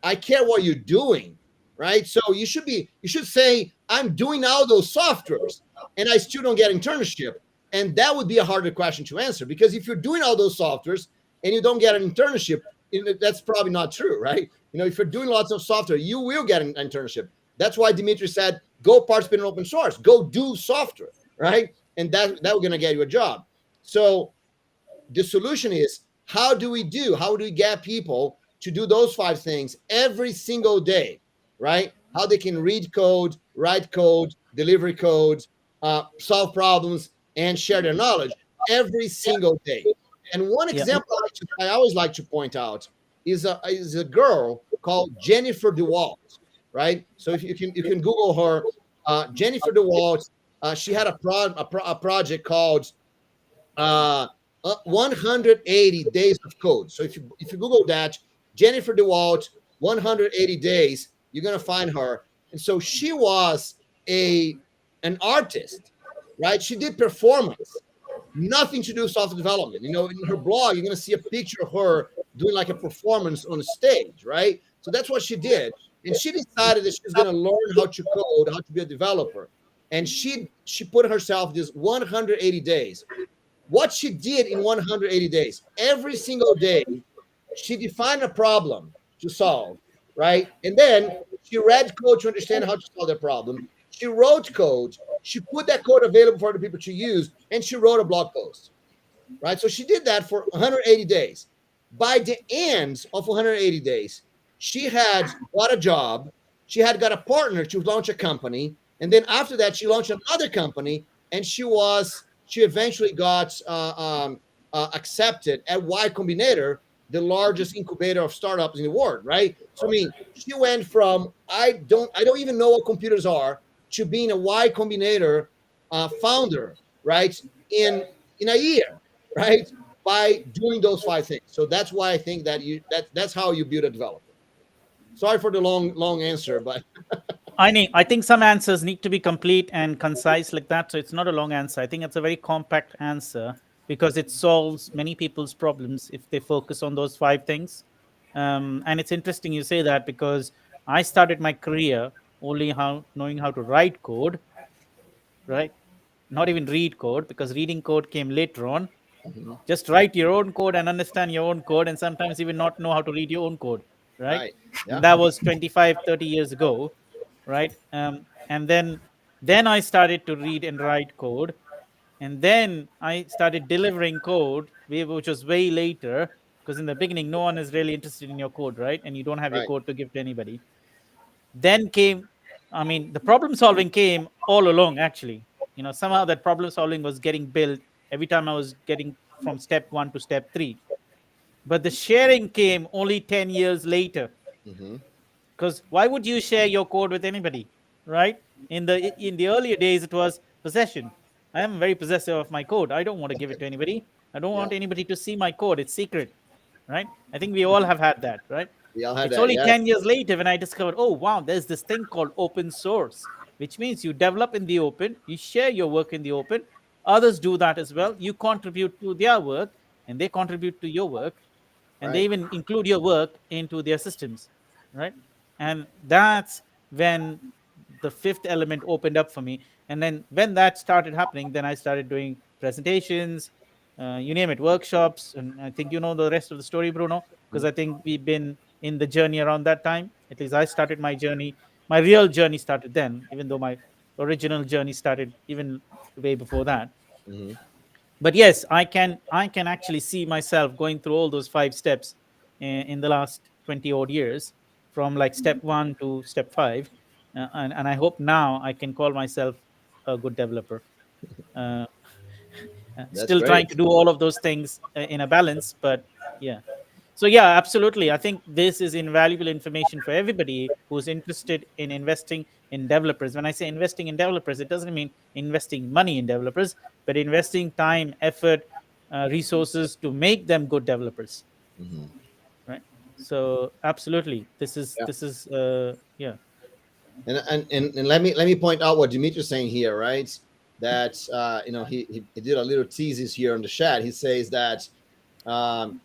I care what you're doing, right? So you should say, I'm doing all those softwares and I still don't get internship. And that would be a harder question to answer, because if you're doing all those softwares and you don't get an internship, that's probably not true, right? If you're doing lots of software, you will get an internship. That's why Dimitri said, go participate in open source, go do software, right? And that we're going to get you a job. So the solution is, how do we get people to do those 5 things every single day, right? How they can read code, write code, deliver code, solve problems, and share their knowledge every single day. And one example I always like to point out is a girl called Jennifer DeWalt, right? So if you can Google her, Jennifer DeWalt. She had a project called 180 days of code. So if you Google that, Jennifer DeWalt, 180 days, you're gonna find her. And so she was an artist, right? She did performance, nothing to do with software development. In her blog, you're gonna see a picture of her doing like a performance on a stage, right? So that's what she did. And she decided that she was gonna learn how to code, how to be a developer. And she put herself this 180 days. What she did in 180 days, every single day, she defined a problem to solve, right? And then she read code to understand how to solve that problem. She wrote code. She put that code available for other people to use, and she wrote a blog post, right? So she did that for 180 days. By the end of 180 days, she had got a job. She had got a partner to launch a company. And then after that, she launched another company, and she eventually got accepted at Y Combinator, the largest incubator of startups in the world, right? So she went from I don't even know what computers are to being a Y Combinator founder, right? In a year, right? By doing those 5 things. So that's why I think that's how you build a developer. Sorry for the long answer, but I think some answers need to be complete and concise like that. So it's not a long answer. I think it's a very compact answer, because it solves many people's problems if they focus on those 5 things. And it's interesting you say that, because I started my career only knowing how to write code, right? Not even read code, because reading code came later on. Just write your own code and understand your own code, and sometimes even not know how to read your own code, right? Right. Yeah. That was 25, 30 years ago, right? And then I started to read and write code, and then I started delivering code, which was way later, because in the beginning no one is really interested in your code, right? And you don't have your Right. code to give to anybody. Then came, the problem solving came all along, actually. Somehow that problem solving was getting built every time I was getting from step 1 to step 3. But the sharing came only 10 years later. Mhm. Because why would you share your code with anybody, right? In the earlier days, it was possession. I am very possessive of my code. I don't want to give it to anybody. I don't want anybody to see my code. It's secret, right? I think we all have had that, right? We all had It's that. only Yes. 10 years later when I discovered, oh, wow, there's this thing called open source, which means you develop in the open, you share your work in the open, others do that as well. You contribute to their work, and they contribute to your work, and they Right. even include your work into their systems, right? And that's when the fifth element opened up for me. And then when that started happening, then I started doing presentations, you name it, workshops. And I think you know the rest of the story, Bruno, because I think we've been in the journey around that time. At least I started my journey. My real journey started then, even though my original journey started even way before that. Mhm. But yes, I can actually see myself going through all those 5 steps in the last 20 odd years, from like step 1 to step 5. And I hope now I can call myself a good developer. uh, That's Still trying great. to do all of those things in a balance, but yeah. So yeah, absolutely, I think this is invaluable information for everybody who's interested in investing in developers. When I say investing in developers, it doesn't mean investing money in developers, but investing time, effort, resources to make them good developers, Mhm. right? So absolutely, this is Yeah. yeah. And let me point out what Dimitri's saying here, right? That he did a little thesis here on the chat. He says that um,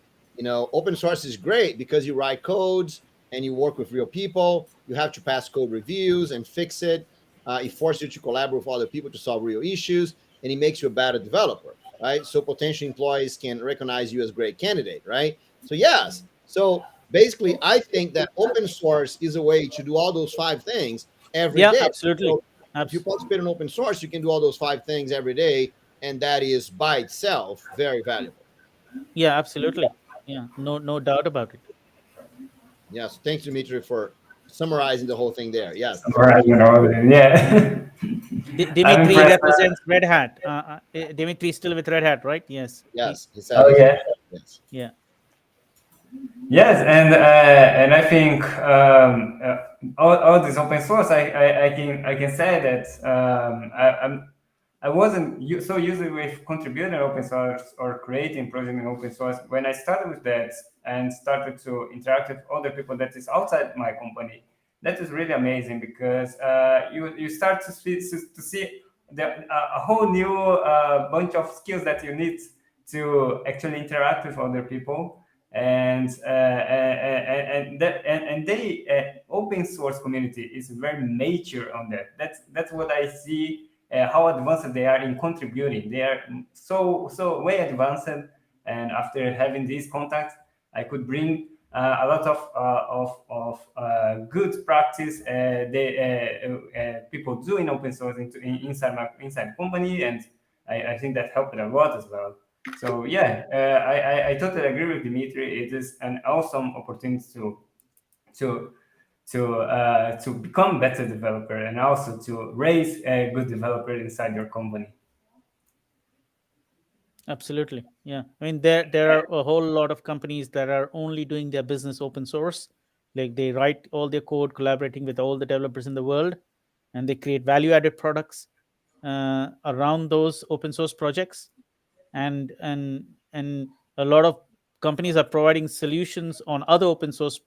open source is great because you write codes and you work with real people. You have to pass code reviews and fix it. It forces you to collaborate with other people to solve real issues, and it makes you a better developer, right? So potential employees can recognize you as a great candidate, right? So yes. So basically, I think that open source is a way to do all those 5 things every Yeah, day. absolutely. So if you participate in open source, you can do all those 5 things every day, and that is by itself very valuable. Yeah, absolutely. Yeah, no doubt about it. Yes, thanks, Dimitri, for summarizing the whole thing there. Yes, Right, yeah. I'm Dimitri impressed. represents Red Hat. Dimitri is still with Red Hat, right? Yes. yes, he said Oh this. yeah. Yes, Yeah. Yes, and I think all this open source, I can say that I wasn't so used with contributing open source or creating project in open source. When I started with that and started to interact with other people that is outside my company, that is really amazing because you start to see a whole new bunch of skills that you need to actually interact with other people. And they open source community is very mature on that. That's what I see, how advanced they are in contributing. They are so way advanced, and after having these contacts, I could bring a lot of good practice people do in open source inside company, and I think that helped a lot as well. So yeah, I totally agree with Dimitri. It is an awesome opportunity to to become better developer and also to raise a good developer inside your company. Absolutely. Yeah. I mean, there are a whole lot of companies that are only doing their business open source. Like they write all their code collaborating with all the developers in the world, and they create value added products around those open source projects. And a lot of companies are providing solutions on other open source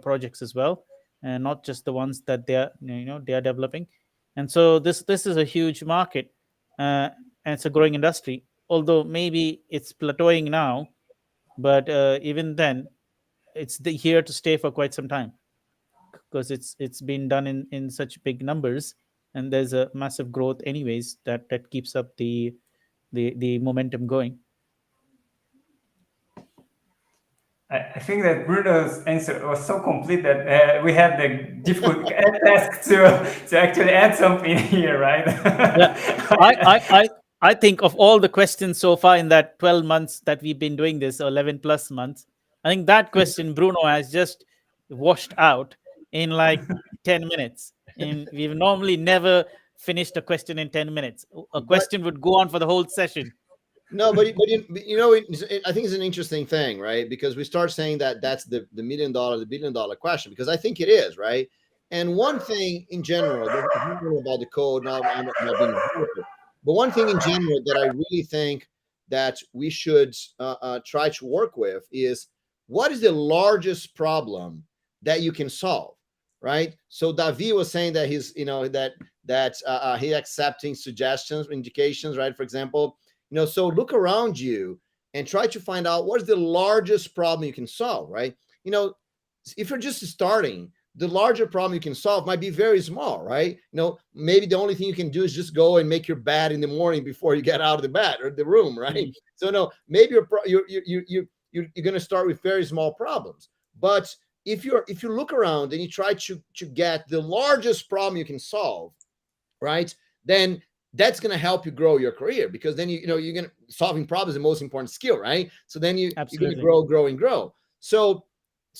projects as well, and not just the ones that they are developing. And so this is a huge market, and it's a growing industry, although maybe it's plateauing now, but even then here to stay for quite some time, because it's been done in such big numbers, and there's a massive growth anyways that keeps up the momentum going. I think that Bruno's answer was so complete that we had the difficult task to actually add something here, right? Yeah, I think of all the questions so far in that 12 months that we've been doing this, or 11 plus months, I think that question Bruno has just washed out in like 10 minutes. And we've normally never finished a question in 10 minutes. A but question would go on for the whole session. no, I think it's an interesting thing, right? Because we start saying that that's the $1 million, the $1 billion question, because I think it is, right? And one thing in general, this is not really about the code, not being a developer, But one thing in general that I really think that we should try to work with is, what is the largest problem that you can solve, right? So Davi was saying that he's, he accepting suggestions, indications, right? For example, so look around you and try to find out what is the largest problem you can solve, right? If you're just starting, the larger problem you can solve might be very small, right? Maybe the only thing you can do is just go and make your bed in the morning before you get out of the bed or the room, right? Mm-hmm. So no, maybe you're going to start with very small problems. But if you look around and you try to get the largest problem you can solve, right, then that's going to help you grow your career, because then you're going to, solving problems is the most important skill, right? So then you're going to grow. So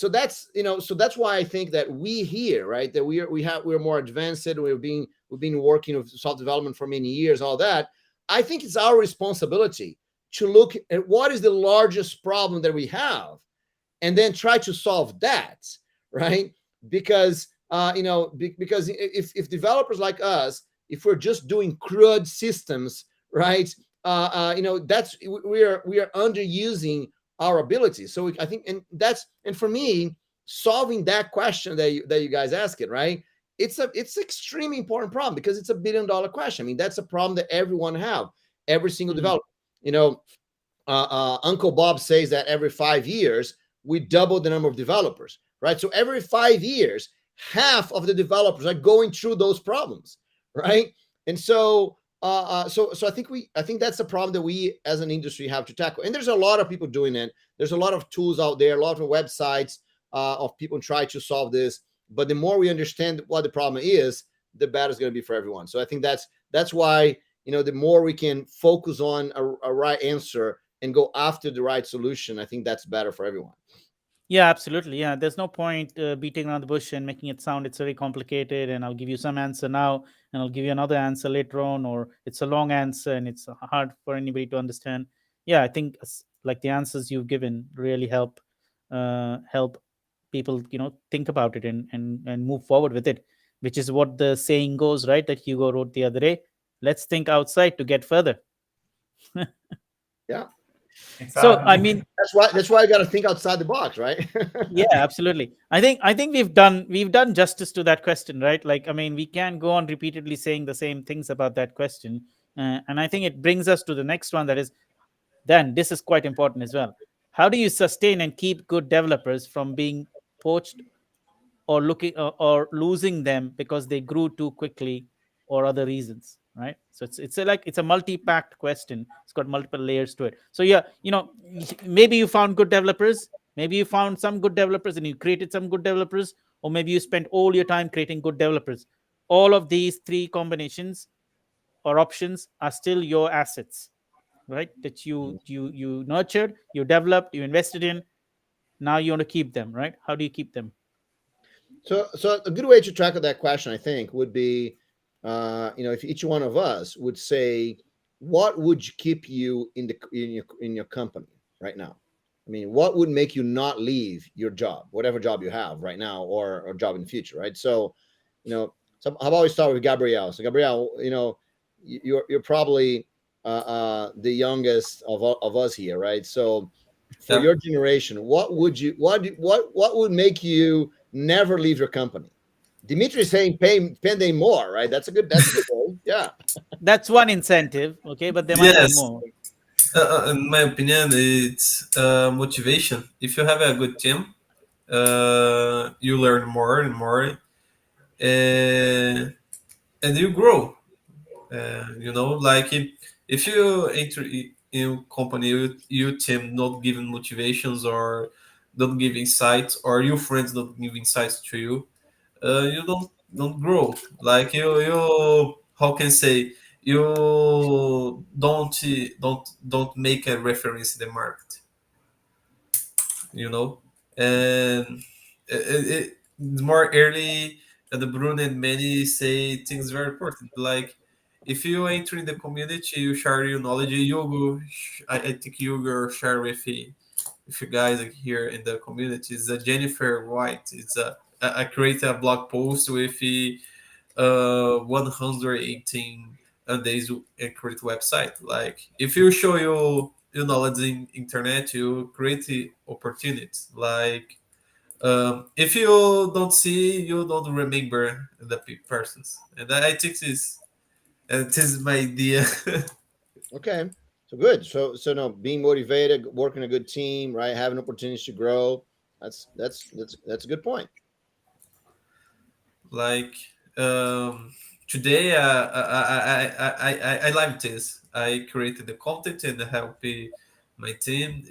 that's that's why I think that we here, right, that we're more advanced. We've been working with software development for many years, all that. I think it's our responsibility to look at what is the largest problem that we have, and then try to solve that, right? Because because if developers like us, if we're just doing CRUD systems, right, that's we are underusing our abilities. So I think, and for me, solving that question that you guys ask it, right? It's extremely important problem, because it's $1 billion question. I mean, that's a problem that everyone have, every single developer. Uncle Bob says that every 5 years we double the number of developers, right? So every 5 years, half of the developers are going through those problems, right? And so so I think that's a problem that we as an industry have to tackle. And there's a lot of people doing it. There's a lot of tools out there, a lot of websites of people try to solve this. But the more we understand what the problem is, the better it's going to be for everyone. So I think that's why, the more we can focus on a right answer and go after the right solution, I think that's better for everyone. Yeah, absolutely. Yeah, there's no point beating around the bush and making it sound it's very complicated, and I'll give you some answer now and I'll give you another answer later on, or it's a long answer and it's hard for anybody to understand. Yeah, I think like the answers you've given really help people think about it and move forward with it, which is what the saying goes, right, that Hugo wrote the other day. Let's think outside to get further. Yeah. Exactly. So I mean, that's why you got to think outside the box, right? Yeah, absolutely. I think we've done justice to that question, right? Like, I mean, we can't go on repeatedly saying the same things about that question, and I think it brings us to the next one. That is, then this is quite important as well. How do you sustain and keep good developers from being poached or losing them because they grew too quickly or other reasons, right? So it's a multi-packed question. It's got multiple layers to it. So yeah, maybe you found good developers, maybe you found some good developers and you created some good developers, or maybe you spent all your time creating good developers. All of these three combinations or options are still your assets, right? That you nurtured, you developed, you invested in. Now you want to keep them, right? How do you keep them? So a good way to tackle that question, I think, would be, if each one of us would say, what would keep you in your company right now? I mean, what would make you not leave your job, whatever job you have right now, or job in the future, right? So, so how about we start with Gabriel? So Gabriel, you're probably the youngest of us here, right? So for your generation, what would make you never leave your company? Dimitri is saying pay them more, right? That's a good goal. Yeah. That's one incentive, okay, but there might be more. In my opinion, it's motivation. If you have a good team, you learn more and more, and you grow. Like if you enter in company, your team not giving motivations or don't give insights, or your friends don't give insights to you, you don't grow. Like you how can I say, you don't make a reference in the market, and it's more early. The Bruno and many say things very important, like if you enter in the community, you share your knowledge. I think you share with you guys here in the community. It's Jennifer White. It's I create a blog post with 118 and days and create website. Like if you show your knowledge in internet, you create the opportunities. Like if you don't see, you don't remember the persons, and I think this is my idea. Okay. So good. So no, being motivated, working a good team, right? Having opportunities to grow. That's a good point. Like today, I like this. I created the content and help my team.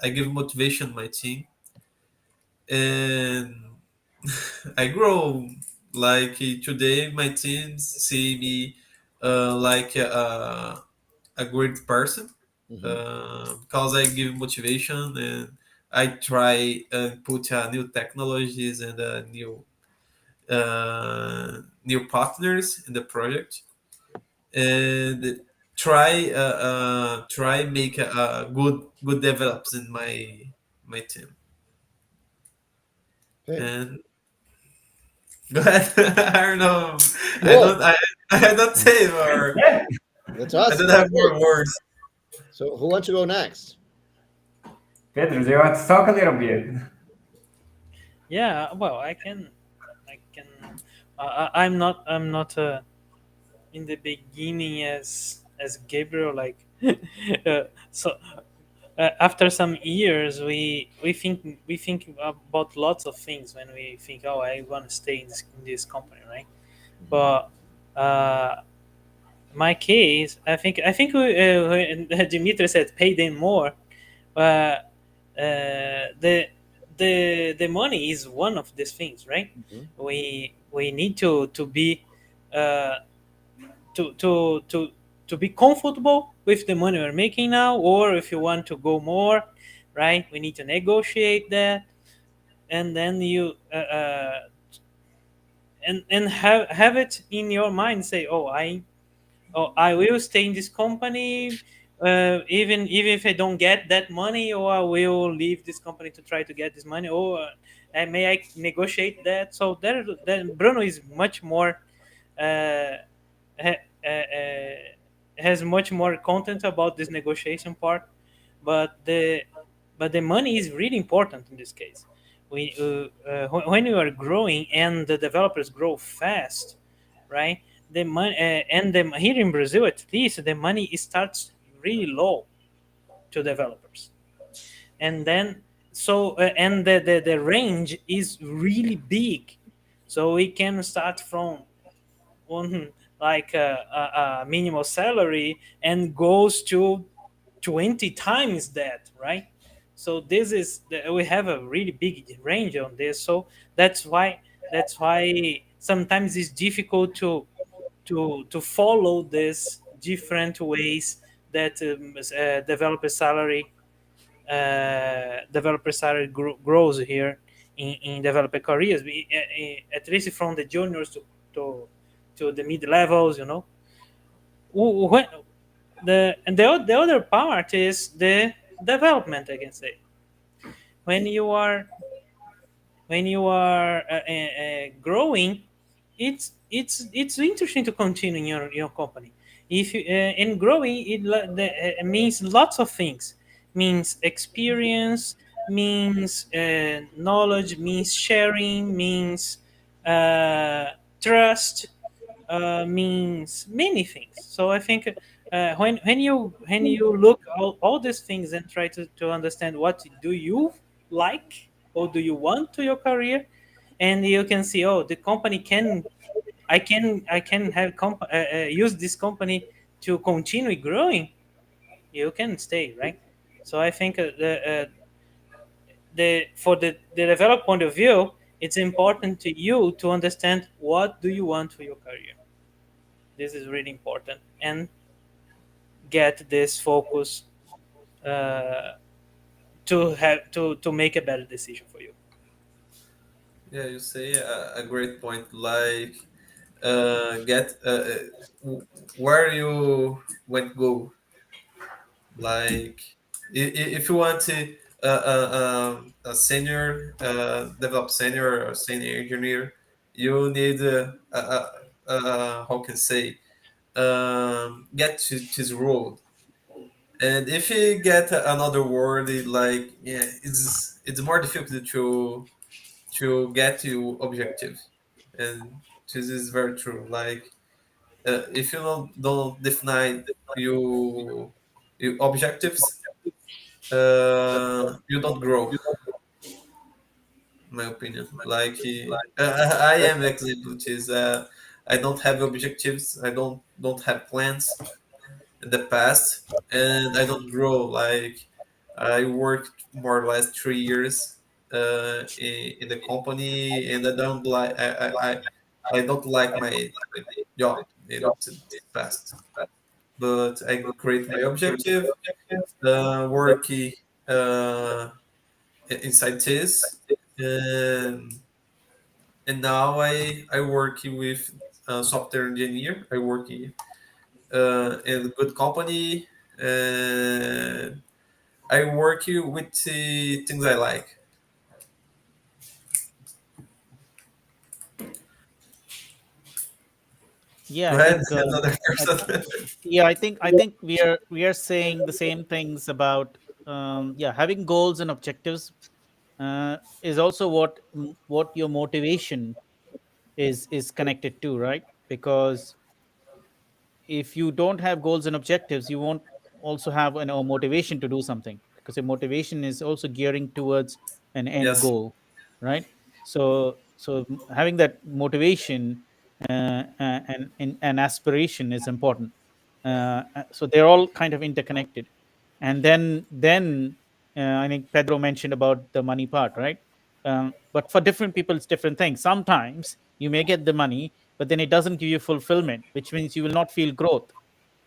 I give motivation my team, and I grow. Like today, my team see me like a great person Hmm. because I give motivation and I try and put new technologies and new partners in the project and try make a good develops in my team. Okay. And go ahead. I don't know. I Cool. don't. I don't say more. Yeah, That's I awesome. don't That's have great. more words. So who wants to go next? Pedro, do you want to talk a little bit? Yeah, well, I can. I'm not in the beginning as Gabriel. Like, so after some years, we think about lots of things when we think, oh, I want to stay in this company, right? But my case, I think when Dimitri said pay them more. Uh, the money is one of these things, right? Mhm. We need to be uh, to to to to be comfortable with the money we're making now, or if you want to go more, right? We need to negotiate that, and then you and have it in your mind. Say, I will stay in this company, even if I don't get that money, or I will leave this company to try to get this money, or may I negotiate that? So there, then Bruno is much more, uh, ha, has much more content about this negotiation part, but the money is really important in this case. When you are growing and the developers grow fast, right? The money and the here in Brazil, at least, the money starts really low to developers, and then and the range is really big, so we can start from one, like a minimal salary, and goes to 20 times that, right? So we have a really big range on this, so that's why sometimes it's difficult to follow these different ways that developer salary grows here in developer careers, at least from the juniors to the mid levels, when the other part is the development, I can say. when you are when you are growing, it's interesting to continue in your company. If you in growing, means lots of things. Means experience, means knowledge, means sharing, means uh, trust, means many things. So I think when you look all these things and try to understand what do you like or do you want to your career, and you can see, oh, the company can I can have use this company to continue growing, you can stay, right? So I think the for the developer point of view, it's important to you to understand what do you want for your career. This is really important, and get this focus uh, to make a better decision for you. Yeah, you say a great point. Like get where you went go. Like if you want to a senior develop senior or senior engineer, you need how can I say get to this road. And if you get another word, like, yeah, it's more difficult to get to objective, and this is very true. Like, if you don't define your objectives, you don't grow. In my opinion, like, I am example, which is, I don't have objectives. I don't have plans in the past, and I don't grow. Like, I worked more or less 3 years in the company, and I don't like I don't like my job, to the past. But I create my objective, working inside this, and now I work with software engineer. I work in a good company, and I work with the things I like. Yeah, Go I ahead, think another I, person. yeah, I think we are saying the same things about yeah, having goals and objectives is also what your motivation is connected to, right? Because if you don't have goals and objectives, you won't also have a motivation to do something, because your motivation is also gearing towards an end Yes, goal, right? So having that motivation and aspiration is important. So they're all kind of interconnected. And then I think Pedro mentioned about the money part, right? But for different people, it's different things. Sometimes you may get the money, but then it doesn't give you fulfillment, which means you will not feel growth,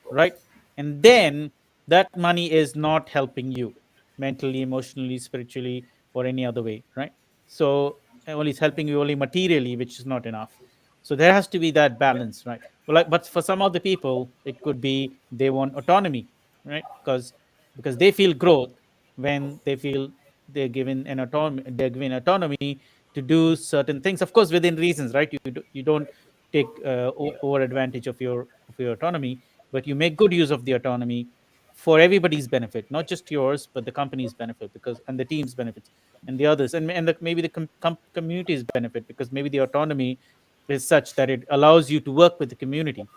right? And then that money is not helping you mentally, emotionally, spiritually, or any other way, right? So only it's helping you only materially, which is not enough. So there has to be that balance, right? Well, like, but for some other people, it could be they want autonomy, right? Because they feel growth when they feel they're given autonomy to do certain things, of course within reasons, right? You don't take over advantage of your autonomy, but you make good use of the autonomy for everybody's benefit, not just yours, but the company's benefit, because and the team's benefits and the others, and maybe the community's benefit, because maybe the autonomy is such that it allows you to work with the community,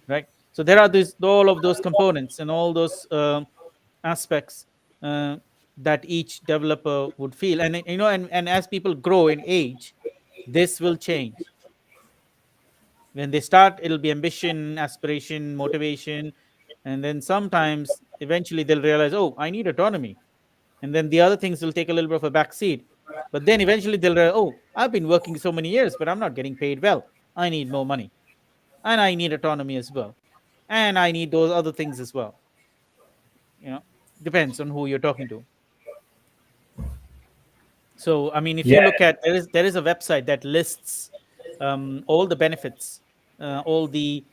right? So there are this all of those components and all those aspects uh, that each developer would feel, and and as people grow in age, this will change. When they start, it'll be ambition, aspiration, motivation, and then sometimes eventually they'll realize, oh, I need autonomy, and then the other things will take a little bit of a back seat. But then eventually they'll realize, oh, I've been working so many years but I'm not getting paid well, I need more money, and I need autonomy as well, and I need those other things as well. you know Depends on who you're talking to. So I mean, if you Yeah. look at, there is a website that lists all the benefits, all the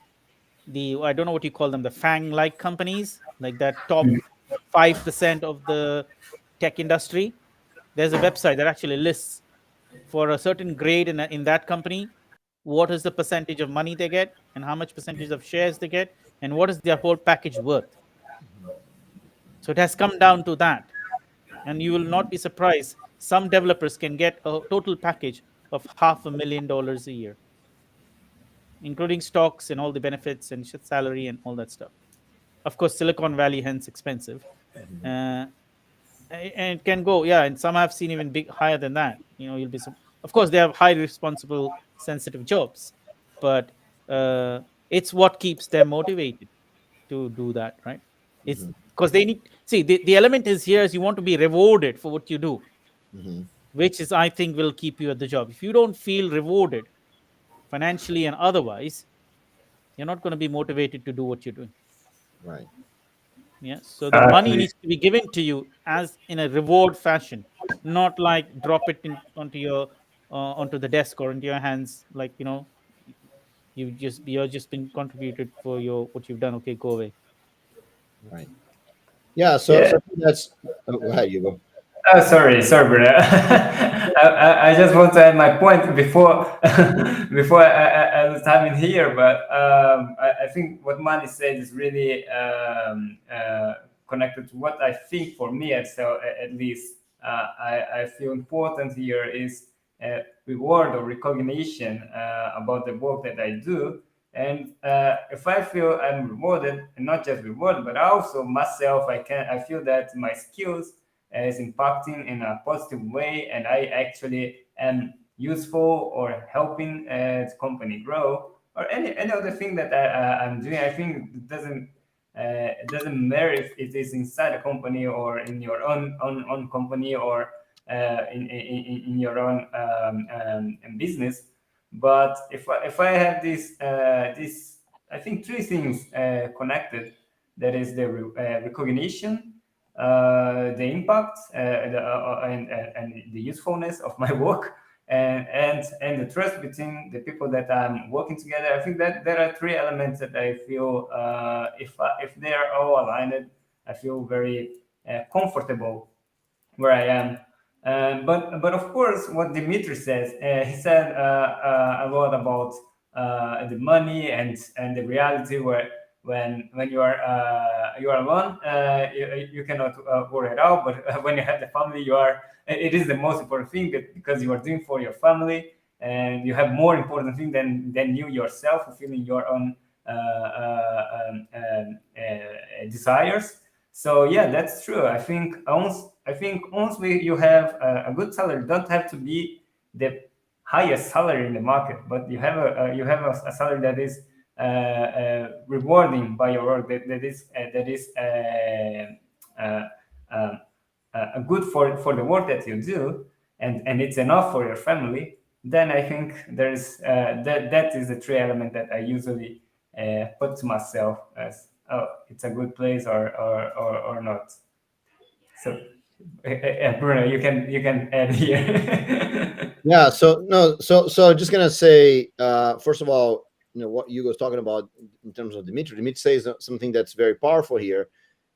I don't know what you call them, the FANG like companies, like that top 5% of the tech industry. There's a website that actually lists for a certain grade in that company, what is the percentage of money they get, and how much percentage of shares they get, and what is their whole package worth. So it has come down to that. And you will not be surprised, some developers can get a total package of $500,000 a year, including stocks and all the benefits and salary and all that stuff. Of course, Silicon Valley, hence expensive. Uh, and it can go, yeah, and some I've seen even big higher than that. You'll be of course they have highly responsible, sensitive jobs, but it's what keeps them motivated to do that, right? It's because they need, see, the element is here is you want to be rewarded for what you do, Mhm. which is, I think, will keep you at the job. If you don't feel rewarded financially and otherwise, you're not going to be motivated to do what you're doing. Right. Yeah, so the money Exactly. needs to be given to you as in a reward fashion, not like drop it onto the desk or into your hands, like you're just been contributed for your what you've done. Okay, go away. Right. Yeah. So Yeah. that's. Oh, go ahead, you go. Oh, sorry, brother. I just want to add my point before before I lose time in here, but I think what Manny said is really connected to what I think for me, at least I feel important here is reward or recognition about the work that I do. And if I feel I'm rewarded, and not just rewarded, but also myself, I feel that my skills is impacting in a positive way, and I actually am useful or helping the company grow, or any other thing that I'm doing. I think it doesn't matter if it is inside a company or in your own company, or in your own business. But if I have this, I think three things connected. That is the recognition, the impact, and the usefulness of my work, and the trust between the people that I'm working together. I think that there are three elements that I feel, if they are all aligned, I feel very comfortable where I am. But of course, what Dimitri says, he said a lot about the money and the reality where when you are alone, you cannot worry at all. But when you have the family, you are. It is the most important thing because you are doing for your family, and you have more important thing than you yourself fulfilling your own desires. So yeah, that's true. I think once you have a good salary, don't have to be the highest salary in the market, but you have a salary that is rewarding by your work, that is uh, uh, good for the work that you do, and it's enough for your family. Then I think there's that is the three element that I usually put to myself as, oh, it's a good place, or not. So, Bruno, you can add here. Yeah. So no. So just gonna say, first of all, what Hugo was talking about in terms of Dimitri. Dimitri says something that's very powerful here.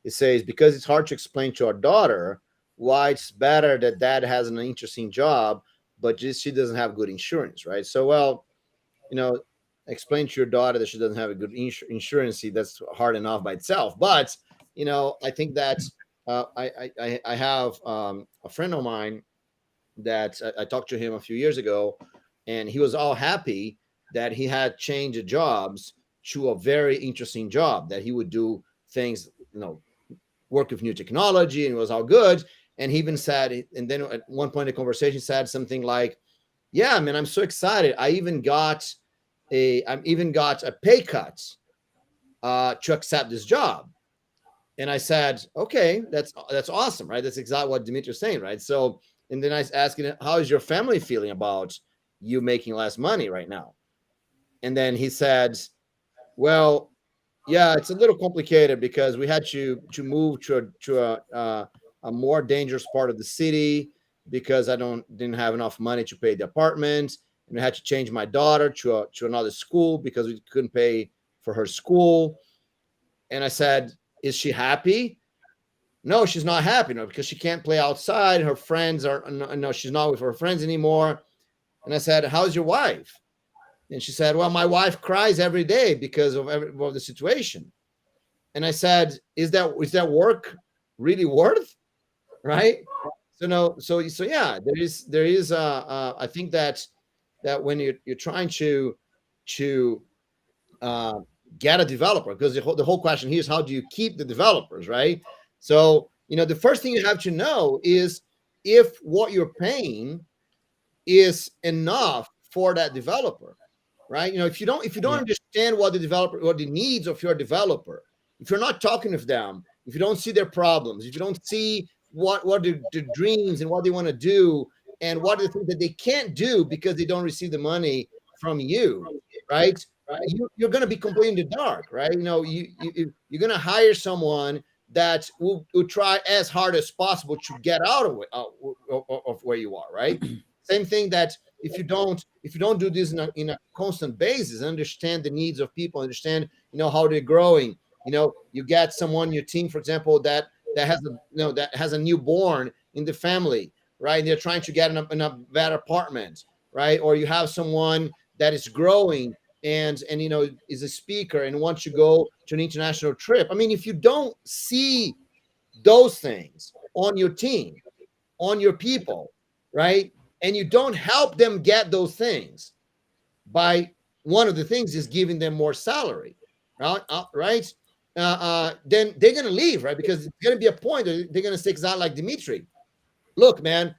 It says because it's hard to explain to our daughter why it's better that dad has an interesting job, but just she doesn't have good insurance, right? So well, you know, explain to your daughter that she doesn't have a good insurance. That's hard enough by itself. But I think that I have a friend of mine that I talked to him a few years ago, and he was all happy that he had changed jobs to a very interesting job, that he would do things, work with new technology, and it was all good. And he even said, and then at one point in the conversation said something like, yeah, man, I'm so excited. I even got a pay cut to accept this job. And I said, okay, that's awesome, right? That's exactly what Dimitri is saying, right? So, and then I was asking, how is your family feeling about you making less money right now? And then he said, well, yeah, it's a little complicated because we had to move to a more dangerous part of the city because I didn't have enough money to pay the apartment, and we had to change my daughter to another school because we couldn't pay for her school. And I said, is she happy? No, she's not happy, because she can't play outside. Her friends are no, she's not with her friends anymore. And I said, how's your wife? And she said, well, my wife cries every day because of the situation. And I said, is that work really worth? Right? So no, so yeah, there is I think that when you're trying to get a developer, because the whole question here is how do you keep the developers, right? So the first thing you have to know is if what you're paying is enough for that developer, right? If you don't understand what the needs of your developer, if you're not talking with them, if you don't see their problems, if you don't see what the dreams and what they want to do, and what are the things that they can't do because they don't receive the money from you, right? You're going to be completely in the dark, right? You're going to hire someone that will try as hard as possible to get out of where you are, right? Same thing that if you don't do this in a constant basis, understand the needs of people, understand how they're growing. You get someone in your team, for example, that has a newborn in the family. right? And they're trying to get in a better apartment, right? Or you have someone that is growing and is a speaker and wants to go to an international trip. I mean, if you don't see those things on your team, on your people, right, and you don't help them get those things, by one of the things is giving them more salary, right? Then they're going to leave, right? Because it's going to be a point that they're going to say exactly like Dimitri. Look, man,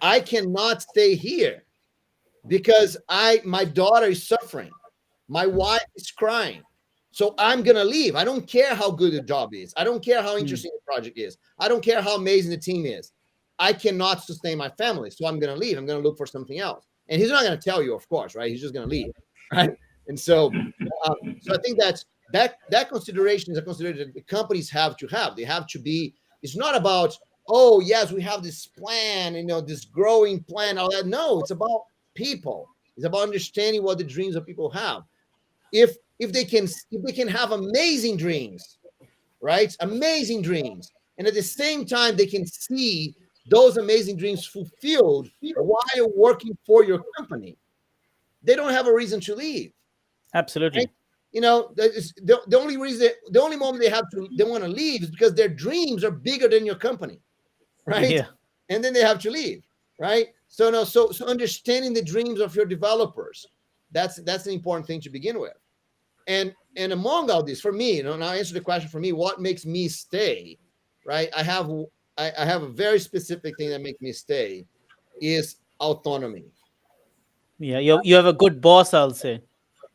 I cannot stay here because my daughter is suffering. My wife is crying. So I'm going to leave. I don't care how good the job is. I don't care how interesting the project is. I don't care how amazing the team is. I cannot sustain my family. So I'm going to leave. I'm going to look for something else. And he's not going to tell you, of course, right? He's just going to leave, right? And so I think that consideration is a consideration that the companies have to have. They have to be, it's not about, oh, yes, we have this plan, this growing plan, all that. No, it's about people. It's about understanding what the dreams of people have. If they can have amazing dreams, right? Amazing dreams. And at the same time, they can see those amazing dreams fulfilled while working for your company, they don't have a reason to leave. Absolutely. Right? The only reason, the only moment they want to leave is because their dreams are bigger than your company, right? Yeah. And then they have to leave, right? So understanding the dreams of your developers, that's an important thing to begin with. And among all this, for me, and I'll answer the question for me, what makes me stay, right? I have a very specific thing that makes me stay is autonomy. Yeah, you have a good boss, I'll say.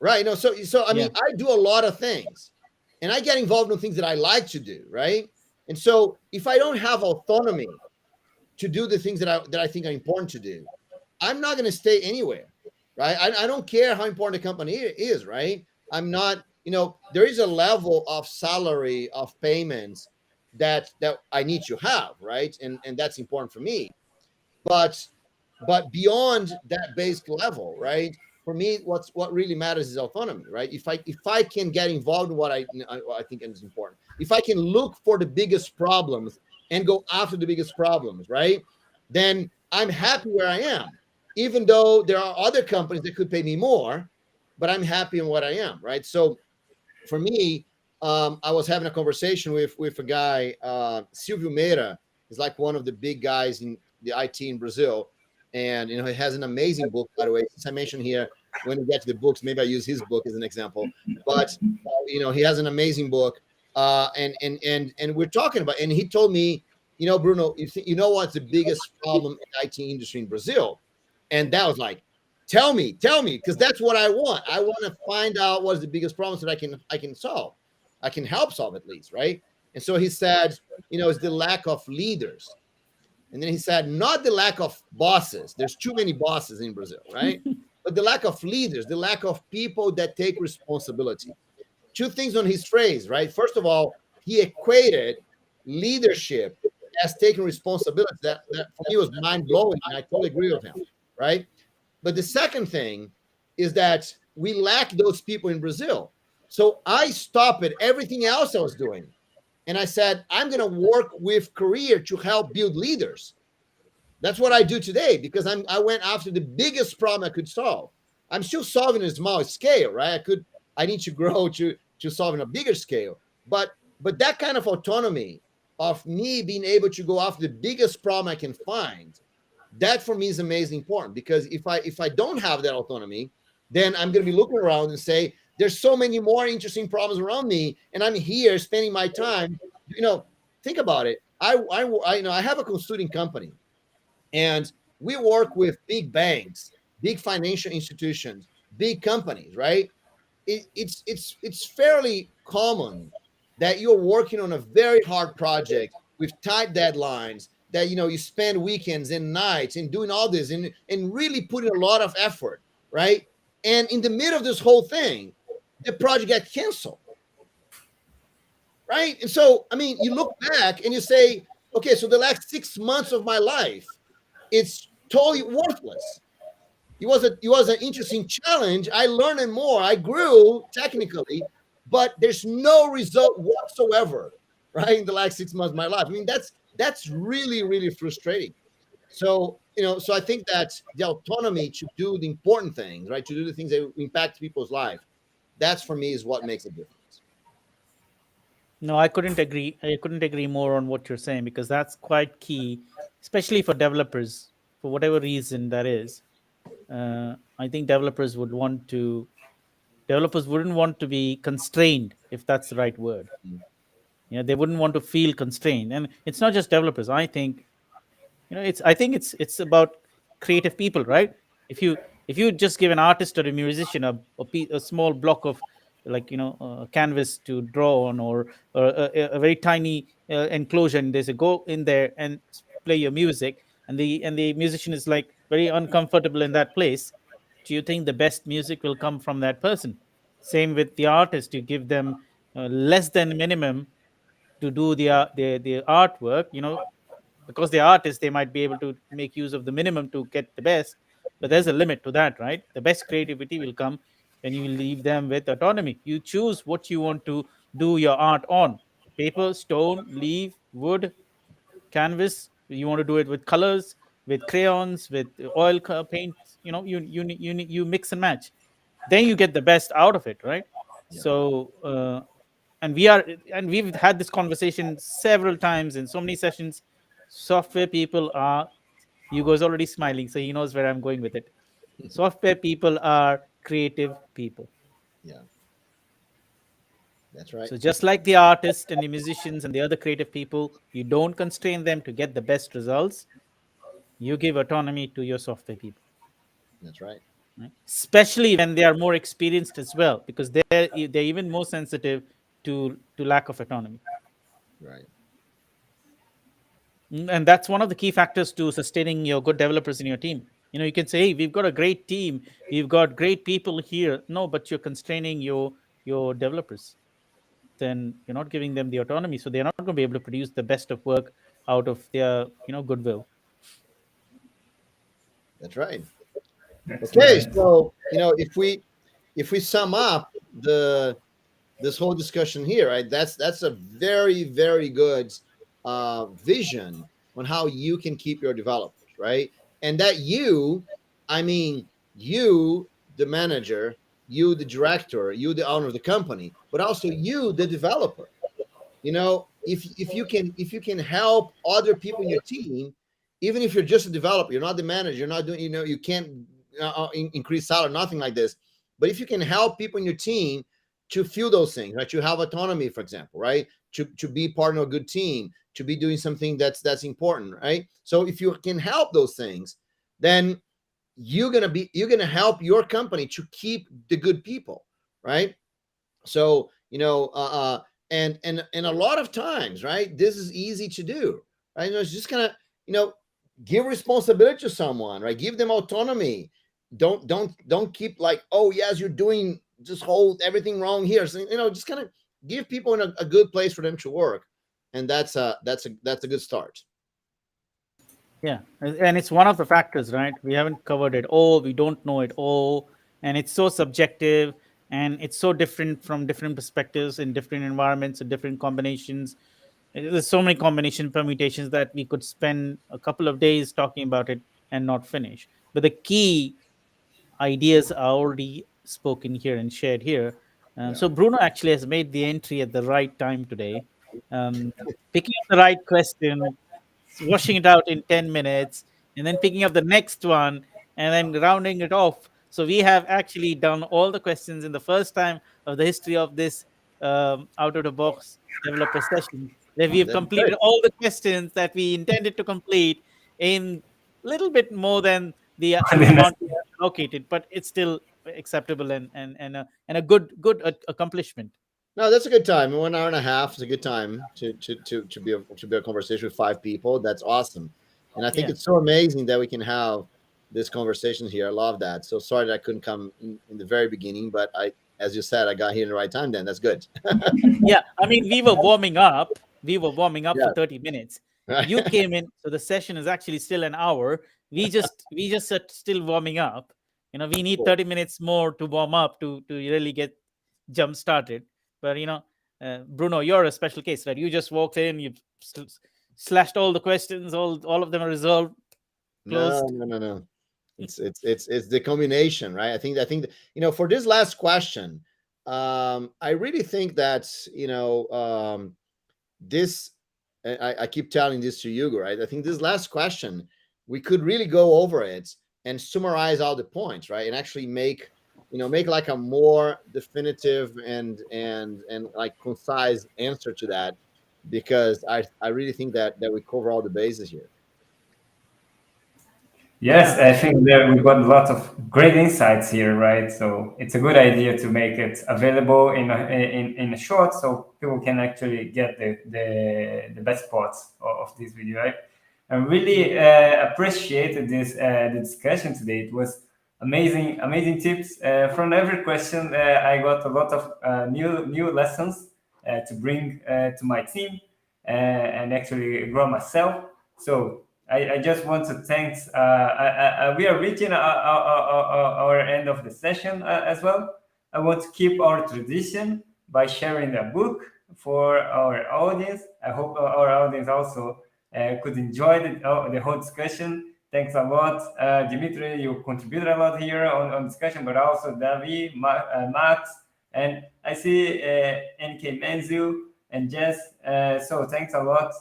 Right. So I mean, I do a lot of things and I get involved in things that I like to do, right? And so if I don't have autonomy to do the things that I think are important to do, I'm not going to stay anywhere, right? I don't care how important the company is, right? I'm not, there is a level of salary, of payments that I need to have, right? And that's important for me. But beyond that basic level, right? For me, what really matters is autonomy, right? If I can get involved in what I think is important, if I can look for the biggest problems and go after the biggest problems, right? Then I'm happy where I am, even though there are other companies that could pay me more, but I'm happy in what I am, right? So for me, I was having a conversation with a guy, Silvio Meira is like one of the big guys in the IT in Brazil. And, he has an amazing book, by the way. Since I mentioned here, when we get to the books, maybe I use his book as an example. But, he has an amazing book. And we're talking about, and he told me, Bruno, you know what's the biggest problem in the IT industry in Brazil? And that was like, tell me, because that's what I want. I want to find out what's the biggest problems that I can solve. I can help solve at least, right? And so he said, it's the lack of leaders. And then he said, not the lack of bosses. There's too many bosses in Brazil, right? But the lack of leaders, the lack of people that take responsibility. Two things on his phrase, right? First of all, he equated leadership as taking responsibility. That for me was mind-blowing, and I totally agree with him, right? But the second thing is that we lack those people in Brazil. So I stopped everything else I was doing. And I said, I'm going to work with Career to help build leaders. That's what I do today because I went after the biggest problem I could solve. I'm still solving a small scale, right? I need to grow to solving a bigger scale. But that kind of autonomy of me being able to go after the biggest problem I can find, that for me is amazingly important because if I don't have that autonomy, then I'm going to be looking around and say, there's so many more interesting problems around me, and I'm here spending my time. Think about it. I have a consulting company, and we work with big banks, big financial institutions, big companies, right? It's fairly common that you're working on a very hard project with tight deadlines. That you spend weekends and nights and doing all this and really putting a lot of effort, right? And in the middle of this whole thing, the project got canceled, right? And so, I mean, you look back and you say, okay, so the last 6 months of my life, it's totally worthless. It was an interesting challenge. I learned more. I grew technically, but there's no result whatsoever, right? In the last 6 months of my life. I mean, that's really, really frustrating. So, so I think that the autonomy to do the important things, right, to do the things that impact people's life, that's for me is what makes a difference. No, I couldn't agree. I couldn't agree more on what you're saying, because that's quite key, especially for developers, for whatever reason that is. I think developers wouldn't want to be constrained, if that's the right word. Mm. They wouldn't want to feel constrained. And it's not just developers. I think, it's about creative people, right? If you just give an artist or a musician a small block of, like, canvas to draw on, or a very tiny enclosure, and they say go in there and play your music, and the musician is like very uncomfortable in that place, do you think the best music will come from that person? Same with the artist. You give them less than minimum to do the artwork, because they're artists, they might be able to make use of the minimum to get the best, but there's a limit to that, right? The best creativity will come when you leave them with autonomy. You choose what you want to do your art on: paper, stone, leaf, wood, canvas. You want to do it with colors, with crayons, with oil paints. You mix and match, then you get the best out of it, right? Yeah. So and we've had this conversation several times in so many sessions. Software people are, Hugo's already smiling, so he knows where I'm going with it. Software people are creative people. Yeah. That's right. So just like the artists and the musicians and the other creative people, you don't constrain them to get the best results. You give autonomy to your software people. That's right. Right? Especially when they are more experienced as well, because they're even more sensitive to lack of autonomy. Right. And that's one of the key factors to sustaining your good developers in your team. You can say, hey, we've got a great team, we've got great people here. No, but you're constraining your developers. Then you're not giving them the autonomy, so they're not going to be able to produce the best of work out of their goodwill. That's right. That's Okay, right. so if we sum up this whole discussion here, right? That's a very, very good vision on how you can keep your developers, right? And that I mean you, the manager, you, the director, you, the owner of the company, but also you, the developer. If you can help other people in your team, even if you're just a developer, you're not the manager, you're not doing, you can't increase salary, nothing like this. But if you can help people in your team to feel those things, right? You have autonomy, for example, right? To be part of a good team, to be doing something that's important, right? So if you can help those things, then you're gonna help your company to keep the good people, right? So and a lot of times, right, this is easy to do, right? It's just kind of give responsibility to someone, right? Give them autonomy. Don't keep like, oh yes, you're doing just hold everything wrong here. So just kind of give people in a good place for them to work, and that's a good start. Yeah, and it's one of the factors, right? We haven't covered it all. We don't know it all, and it's so subjective, and it's so different from different perspectives in different environments and different combinations. There's so many combination permutations that we could spend a couple of days talking about it and not finish. But the key ideas are already spoken here and shared here. So Bruno actually has made the entry at the right time today, picking up the right question, washing it out in 10 minutes, and then picking up the next one, and then rounding it off. So we have actually done all the questions in the first time of the history of this out of the box developer session, where we have That's completed good. all the questions that we intended to complete in a little bit more than the And then amount we have allocated, but it's still acceptable and a good accomplishment. No, that's a good time. 1 hour and a half is a good time to be a conversation with 5 people. That's awesome, and I think Yeah. it's so amazing that we can have this conversation here. I love that. So sorry that I couldn't come in the very beginning, but as you said, I got here in the right time. Then that's good. Yeah, I mean, we were warming up. We were warming up for Yeah. 30 minutes. You came in, so the session is actually still an hour. We just are still warming up. We need Cool. 30 minutes more to warm up to really get jump started. But Bruno, you're a special case, right? You just walked in, you slashed all the questions, all of them are resolved. closed? No. It's the combination, right? I think for this last question, I really think that this. I keep telling this to Hugo, right? I think this last question we could really go over it and summarize all the points, right? And actually make like a more definitive and like concise answer to that, because I really think that we cover all the bases here. Yes, I think that we got a lot of great insights here, right? So it's a good idea to make it available in a short, so people can actually get the best parts of this video, right? I really appreciated the discussion today. It was amazing tips from every question. I got a lot of new lessons to bring to my team and actually grow myself. So I just want to thank. We are reaching our end of the session as well. I want to keep our tradition by sharing a book for our audience. I hope our audience also could enjoy the whole discussion. Thanks a lot, Dimitri. You contributed a lot here on discussion, but also David, Max, and I see NK Menzu and Jess. So thanks a lot.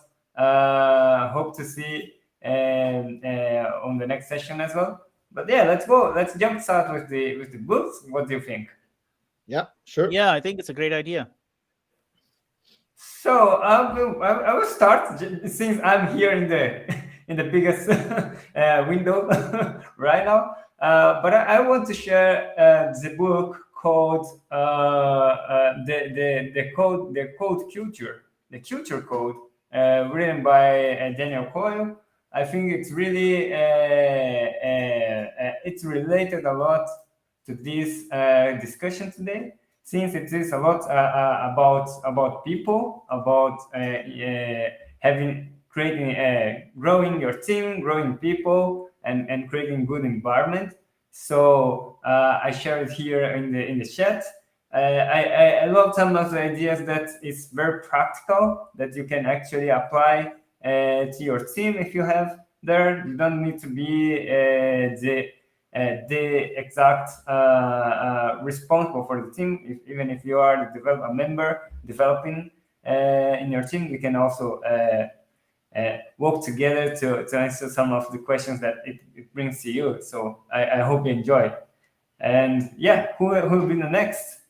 Hope to see on the next session as well. But yeah, let's go. Let's jump start with the books. What do you think? Yeah, sure. Yeah, I think it's a great idea. So I will start since I'm here in the biggest window right now. But I want to share the book called the code culture, the culture code, written by Daniel Coyle. I think it's really it's related a lot to this discussion today, since it is a lot about people, about growing your team, growing people, and creating good environment. So I share it here in the chat. I love some of the ideas that is very practical, that you can actually apply to your team if you have there. You don't need to be the exact responsible for the team. Even if you are a member developing in your team, you can also work together to answer some of the questions that it brings to you. So I hope you enjoy. And yeah, who will be the next?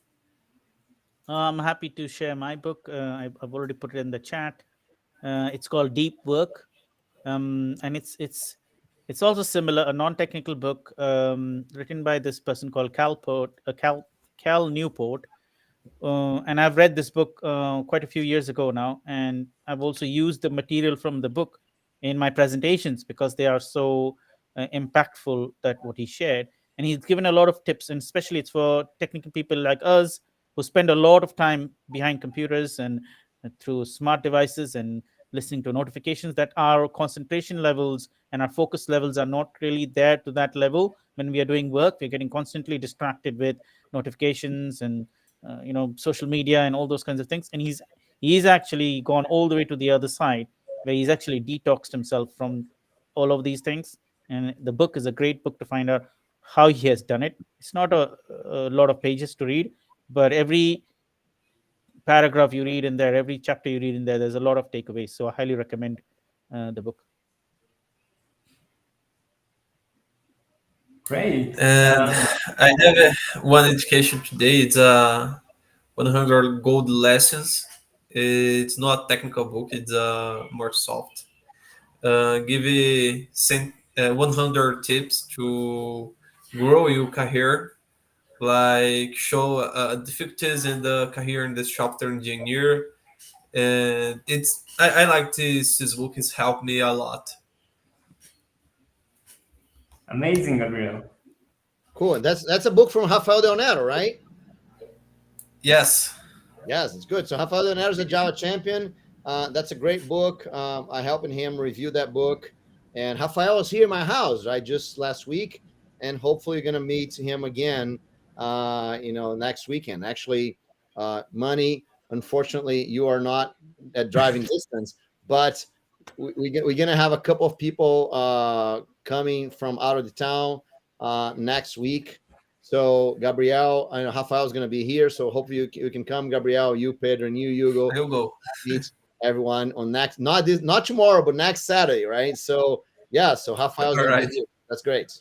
I'm happy to share my book. I've already put it in the chat. It's called Deep Work, and it's also similar, a non-technical book written by this person called Cal Newport. And I've read this book quite a few years ago now, and I've also used the material from the book in my presentations because they are so impactful, that what he shared. And he's given a lot of tips, and especially it's for technical people like us who spend a lot of time behind computers and through smart devices and listening to notifications, that our concentration levels and our focus levels are not really there to that level. When we are doing work, we're getting constantly distracted with notifications and social media and all those kinds of things. And he's actually gone all the way to the other side, where he's actually detoxed himself from all of these things. And the book is a great book to find out how he has done it. It's not a lot of pages to read, but every paragraph you read in there, every chapter you read in there, there's a lot of takeaways. So I highly recommend the book. Great. And I have one education today. It's 100 gold lessons. It's not a technical book. It's more soft. Give you 100 tips to grow your career, like show difficulties in the career in the software engineer. And I like this book. It's helped me a lot. Amazing, Gabriel. Cool. And that's a book from Rafael Del Nero, right? Yes. Yes, it's good. So Rafael Del Nero is a Java champion. That's a great book. I helped him review that book. And Rafael was here in my house, right, just last week. And hopefully you're going to meet him again, next weekend. Actually, Money, unfortunately, you are not at driving distance. But we're gonna have a couple of people coming from out of the town next week. So Gabriel, I know Rafael is gonna be here, so hopefully you can come. Gabriel, you, Pedro, and you, Hugo. I'll go. Meet everyone on next, not tomorrow, but next Saturday, right? So yeah, so Rafael's gonna Alright. be here. That's great.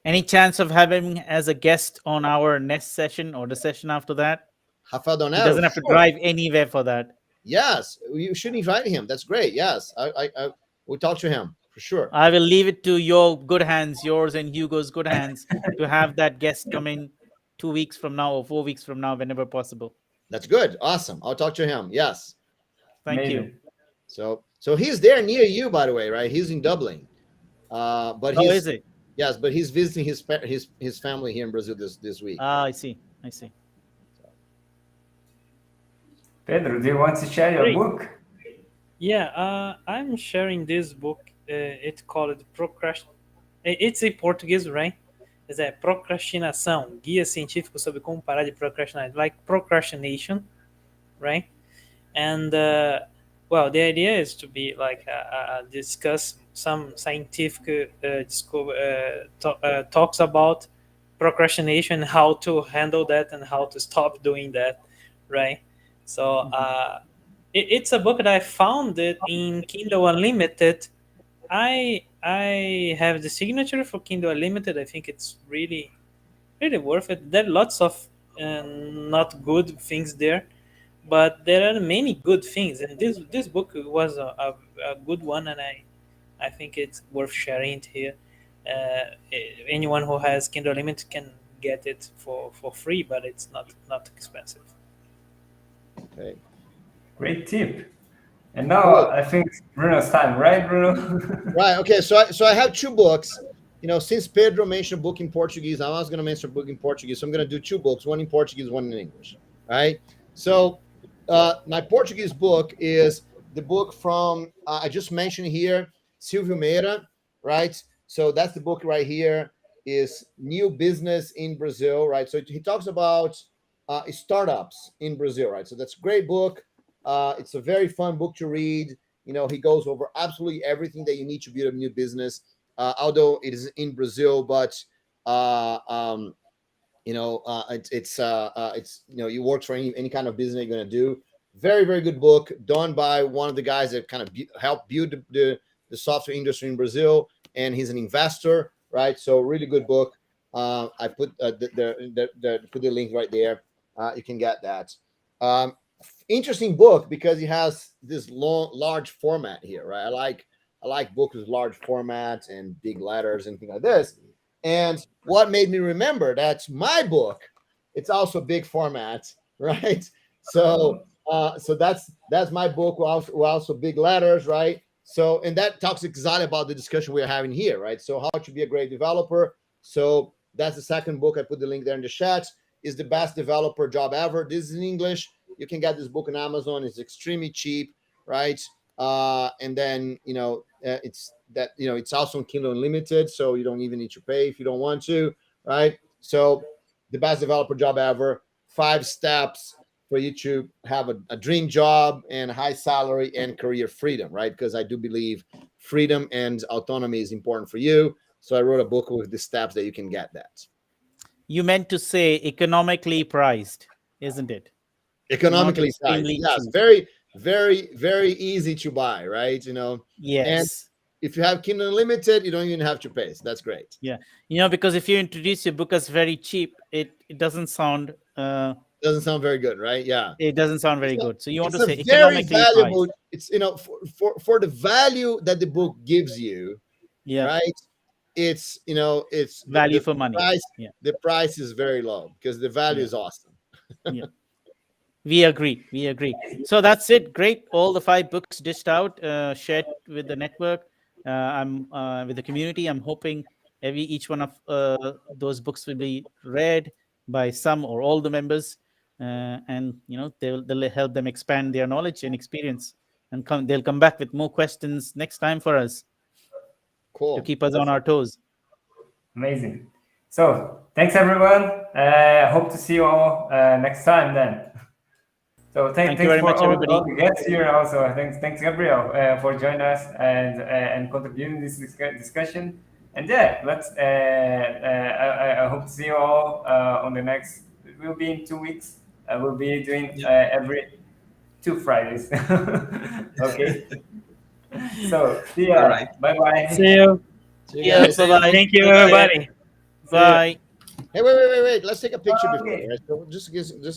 Any chance of having him as a guest on our next session or the session after that? Rafael He Donel. doesn't have to drive anywhere for that. Yes, you should invite him. That's great. Yes, I we'll talk to him for sure. I will leave it to your good hands, yours and Hugo's good hands, to have that guest come in 2 weeks from now or 4 weeks from now, whenever possible. That's good. Awesome. I'll talk to him. Yes. Thank you. Amazing. So he's there near you, by the way, right? He's in Dublin. But Oh, he's is it? yes, but he's visiting his family here in Brazil this week. Ah, I see. I see. Pedro, do you want to share your Great. book? Yeah, I'm sharing this book. It's called It's in Portuguese, right? It's a Procrastinação, Guia Científico sobre como parar de procrastinar, like procrastination, right? And well, the idea is to be like discuss some scientific talks about procrastination, how to handle that, and how to stop doing that, right? So it's a book that I found it in Kindle Unlimited. I have the signature for Kindle Unlimited. I think it's really worth it. There are lots of not good things there, but there are many good things, and this book was a good one, and I think it's worth sharing it here. Anyone who has Kindle Unlimited can get it for free, but it's not expensive. Okay. Great tip. And now I think it's Bruno's time, right, Bruno? Right. Okay. So I have two books. You know, since Pedro mentioned book in Portuguese, I was going to mention a book in Portuguese. So I'm going to do two books, one in Portuguese, one in English. Right. So my Portuguese book is the book from I just mentioned here, Silvio Meira. Right. So that's the book right here. Is New Business in Brazil. Right. So he talks about startups in Brazil. Right. So that's a great book. It's a very fun book to read. You know, he goes over absolutely everything that you need to build a new business. Although it is in Brazil, but it's you work for any kind of business you're gonna do. Very, very good book done by one of the guys that kind of helped build the software industry in Brazil, and he's an investor, right? So really good book. I put put the link right there. You can get that. Interesting book because it has this large format here, right? I like books with large formats and big letters and things like this. And what made me remember that's my book. It's also big format, right? So that's my book. We're also big letters, right? So and that talks exactly about the discussion we're having here, right? So how to be a great developer. So that's the second book. I put the link there in the chat. Is the best developer job ever. This is in English. You can get this book on Amazon. It's extremely cheap, right? And then it's also on Kindle Unlimited, so you don't even need to pay if you don't want to, right? So the best developer job ever. 5 steps for you to have a dream job and high salary and career freedom, right? Because I do believe freedom and autonomy is important for you. So I wrote a book with the steps that you can get that. You meant to say economically priced, isn't it? Economically priced. extremely Yes, cheap. very, very, very easy to buy, right? You know, Yes. if you have Kindle Unlimited, you don't even have to pay. So that's great. Because if you introduce your book as very cheap, it doesn't sound Doesn't sound very good, right? Yeah. it doesn't sound very good. So you want to It's say a very economically valuable. priced. It's for the value that the book gives you, Yeah. right? It's it's Value the for money. price. Yeah. The price is very low because the value is awesome. We agree. So that's it. Great. All the 5 books dished out, shared with the network. I'm with the community. I'm hoping each one of those books will be read by some or all the members, and they'll help them expand their knowledge and experience. And they'll come back with more questions next time for us Cool. to keep us on our toes. Amazing. So thanks everyone. Hope to see you all next time then. So Thank you thanks very for much, all everybody. the guests here. Also, thanks Gabriel for joining us and contributing this discussion. And yeah, let's. I hope to see you all on the next. It will be in 2 weeks. I will be doing every 2 Fridays. Okay. So see ya. All right. Bye bye. See you. See you Yeah, guys. bye-bye. Thank you, Bye-bye. everybody. Bye. Hey, wait. Let's take a picture before. Okay. Right? So just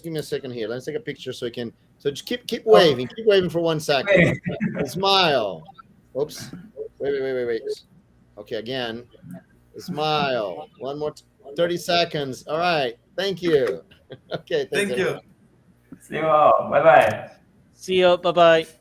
give me a second here. Let's take a picture so we can. So just keep waving. Keep waving for 1 second. And smile. Oops. Wait. Okay, again. Smile. One more. 30 seconds. All right. Thank you. Okay. Thank you. See you all. Bye bye. See you. Bye-bye.